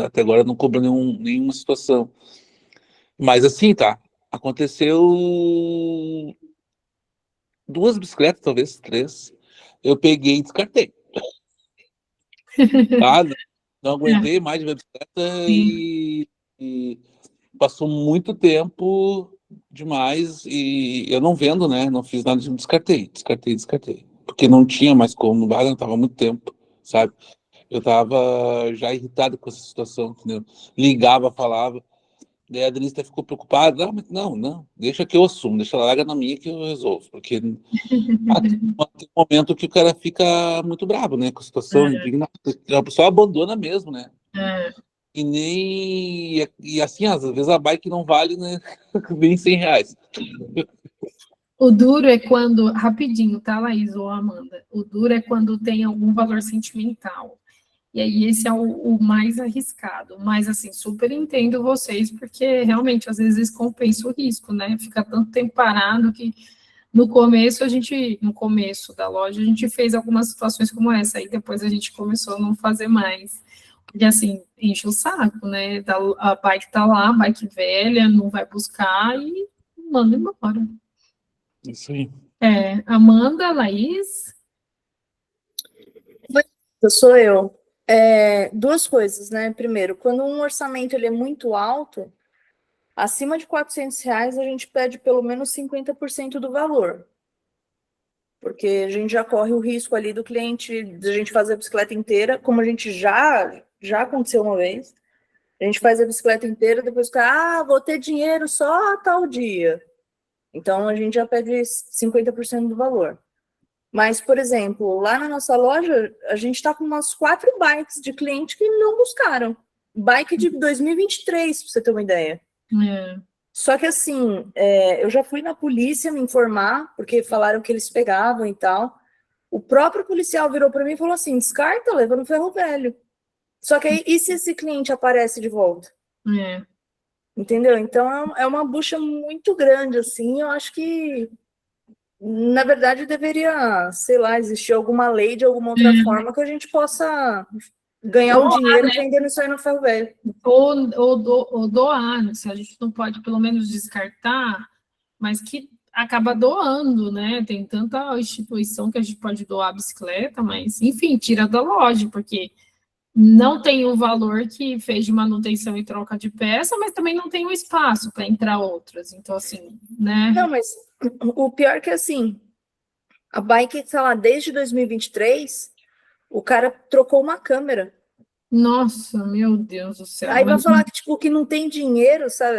até agora não cobrou nenhuma situação. Mas assim, tá, aconteceu 2 bicicletas, talvez 3, eu peguei e descartei. Não aguentei mais de ver bicicleta e passou muito tempo demais e eu não vendo, né? Não fiz nada, descartei. Porque não tinha mais como, não tava muito tempo, sabe? Eu tava já irritado com essa situação, entendeu? Ligava, falava. Daí a Denise até ficou preocupada. Mas não, deixa que eu assumo, deixa ela larga na minha que eu resolvo. Porque tem um momento que o cara fica muito bravo, né? Com a situação, indignado. A pessoa abandona mesmo, né? E nem. E assim, às vezes a bike não vale, né? Nem R$100. O duro é quando, rapidinho, tá, Laís ou Amanda? O duro é quando tem algum valor sentimental. E aí esse é o mais arriscado. Mas, assim, super entendo vocês, porque realmente, às vezes, compensa o risco, né? Fica tanto tempo parado que no começo da loja, a gente fez algumas situações como essa, aí depois a gente começou a não fazer mais. Porque, assim, enche o saco, né? A bike tá lá, bike velha, não vai buscar e manda embora. Isso aí. Amanda, Laís? Sou eu. Duas coisas, né? Primeiro, quando um orçamento ele é muito alto, acima de R$ 400, a gente pede pelo menos 50% do valor. Porque a gente já corre o risco ali do cliente, de a gente fazer a bicicleta inteira, como a gente já aconteceu uma vez. A gente faz a bicicleta inteira, depois fica, vou ter dinheiro só tal dia. Então, a gente já pede 50% do valor. Mas, por exemplo, lá na nossa loja, a gente está com umas 4 bikes de cliente que não buscaram. Bike de 2023, para você ter uma ideia. Só que assim, eu já fui na polícia me informar, porque falaram que eles pegavam e tal. O próprio policial virou para mim e falou assim, descarta, leva no ferro velho. Só que aí, e se esse cliente aparece de volta? Entendeu? Então, é uma bucha muito grande, assim, eu acho que, na verdade, deveria, sei lá, existir alguma lei de alguma outra forma que a gente possa ganhar um dinheiro vendendo isso aí no ferro velho. Ou doar, se a gente não pode pelo menos descartar, mas que acaba doando, né? Tem tanta instituição que a gente pode doar a bicicleta, mas, enfim, tira da loja, porque não tem o valor que fez de manutenção e troca de peça, mas também não tem o espaço para entrar outras. Então, assim, né? Não, mas o pior é que, assim, a bike, sei lá, desde 2023, o cara trocou uma câmera. Nossa, meu Deus do céu. Aí vai falar que, tipo, que não tem dinheiro, sabe?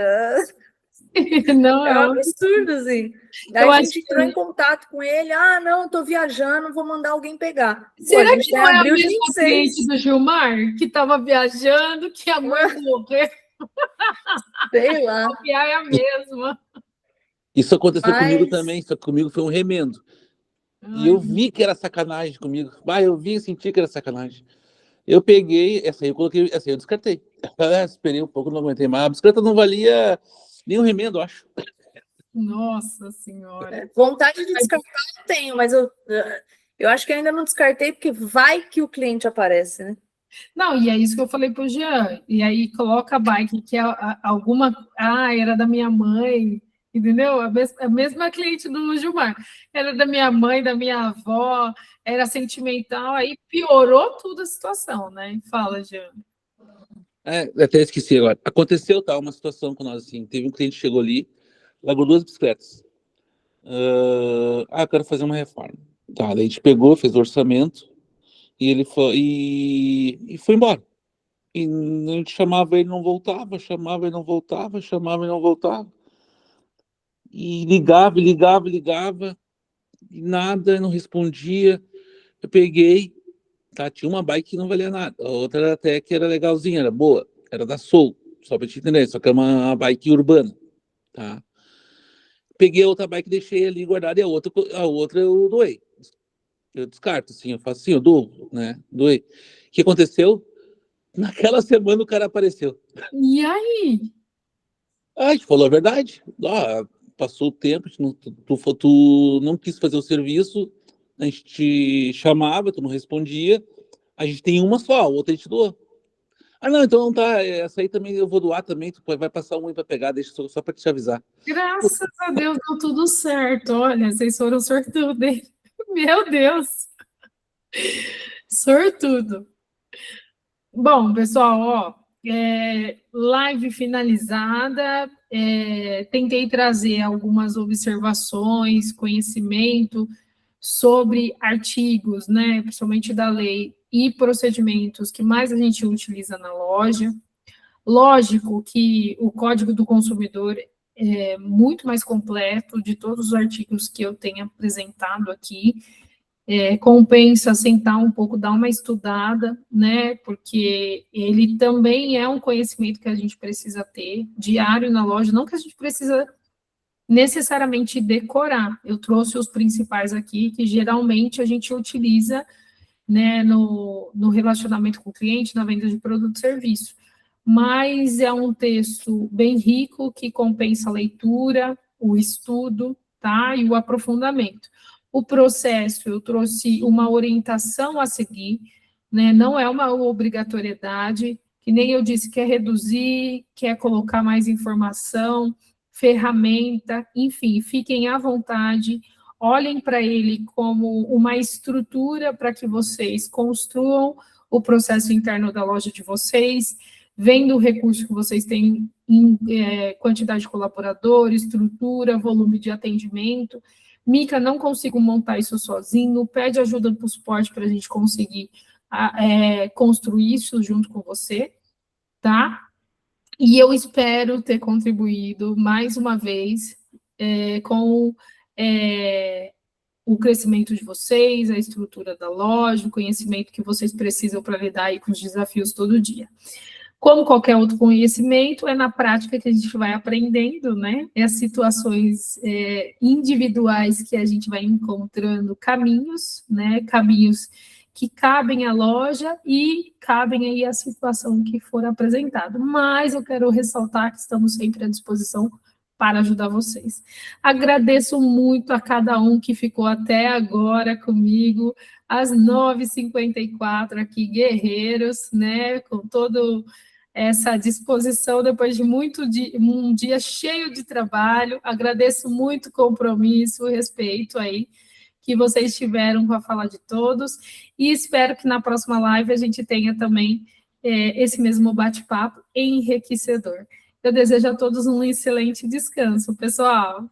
Não, é um absurdo, assim. Aí Eu a acho gente entrou em contato com ele, não, eu tô viajando, vou mandar alguém pegar. Será a gente que não é o abril de mesmo 26. cliente do Gilmar, que estava viajando, que a mãe morreu? Sei lá. É a mesma. Isso aconteceu comigo também, só que comigo foi um remendo. E eu vi que era sacanagem comigo. Eu vi e senti que era sacanagem. Eu peguei, essa aí eu coloquei, essa aí eu descartei. Esperei um pouco, não aguentei mais. A bicicleta não valia nem um remendo, eu acho. Nossa Senhora. Vontade de descartar eu tenho, mas eu acho que ainda não descartei, porque vai que o cliente aparece, né? Não, e é isso que eu falei pro Jean. E aí coloca a bike, que é alguma... era da minha mãe, entendeu? A mesma cliente do Gilmar. Era da minha mãe, da minha avó, era sentimental, aí piorou tudo a situação, né? Fala, Jean. Até esqueci agora. Aconteceu uma situação com nós, assim. Teve um cliente que chegou ali, largou 2 bicicletas. Eu quero fazer uma reforma. Daí a gente pegou, fez o orçamento, e ele foi, e foi embora. E a gente chamava ele, não voltava, chamava ele, não voltava, chamava ele, não voltava. E ligava, e nada, não respondia. Eu peguei, tinha uma bike que não valia nada, a outra era até que era legalzinha, era boa, era da Soul, só pra te entender, só que é uma bike urbana, tá? Peguei a outra bike, deixei ali guardada, e a outra eu doei. Eu descarto, assim, eu faço assim, eu dou, né? Doei. O que aconteceu? Naquela semana o cara apareceu. E aí? A gente falou a verdade. Passou o tempo, tu não quis fazer o serviço, a gente te chamava, tu não respondia. A gente tem uma só, a outra a gente doou. Não, então não tá. Essa aí também eu vou doar também, tu vai passar um aí pra pegar, deixa só pra te avisar. Graças a Deus deu tudo certo. Olha, vocês foram sortudos, hein? Meu Deus! Sortudo. Bom, pessoal, live finalizada. Tentei trazer algumas observações, conhecimento sobre artigos, né, principalmente da lei e procedimentos que mais a gente utiliza na loja. Lógico que o Código do Consumidor é muito mais completo de todos os artigos que eu tenho apresentado aqui. Compensa sentar um pouco, dar uma estudada, né, porque ele também é um conhecimento que a gente precisa ter diário na loja, não que a gente precisa necessariamente decorar. Eu trouxe os principais aqui, que geralmente a gente utiliza, né, no relacionamento com o cliente, na venda de produto e serviço. Mas é um texto bem rico, que compensa a leitura, o estudo, tá, e o aprofundamento. O processo, eu trouxe uma orientação a seguir, né, não é uma obrigatoriedade, que nem eu disse, quer reduzir, quer colocar mais informação, ferramenta, enfim, fiquem à vontade, olhem para ele como uma estrutura para que vocês construam o processo interno da loja de vocês, vendo o recurso que vocês têm em quantidade de colaboradores, estrutura, volume de atendimento. Mica, não consigo montar isso sozinho, pede ajuda para o suporte para a gente conseguir construir isso junto com você, tá? E eu espero ter contribuído mais uma vez com o crescimento de vocês, a estrutura da loja, o conhecimento que vocês precisam para lidar aí com os desafios todo dia. Como qualquer outro conhecimento, é na prática que a gente vai aprendendo, né? É as situações individuais que a gente vai encontrando caminhos, né? Caminhos que cabem à loja e cabem aí à situação que for apresentada. Mas eu quero ressaltar que estamos sempre à disposição para ajudar vocês. Agradeço muito a cada um que ficou até agora comigo, às 9h54 aqui, guerreiros, né? Com todo essa disposição depois de um dia cheio de trabalho. Agradeço muito o compromisso, o respeito aí que vocês tiveram com a fala de todos, e espero que na próxima live a gente tenha também esse mesmo bate-papo enriquecedor. Eu desejo a todos um excelente descanso, pessoal.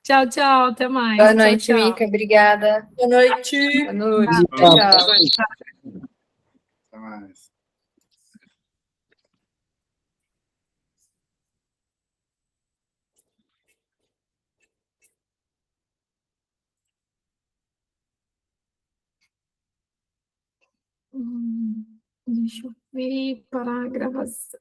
Tchau, tchau, até mais. Boa noite, tchau, tchau. Mica, obrigada. Boa noite. Boa noite. Tchau. Até mais. Deixa eu ver para a gravação.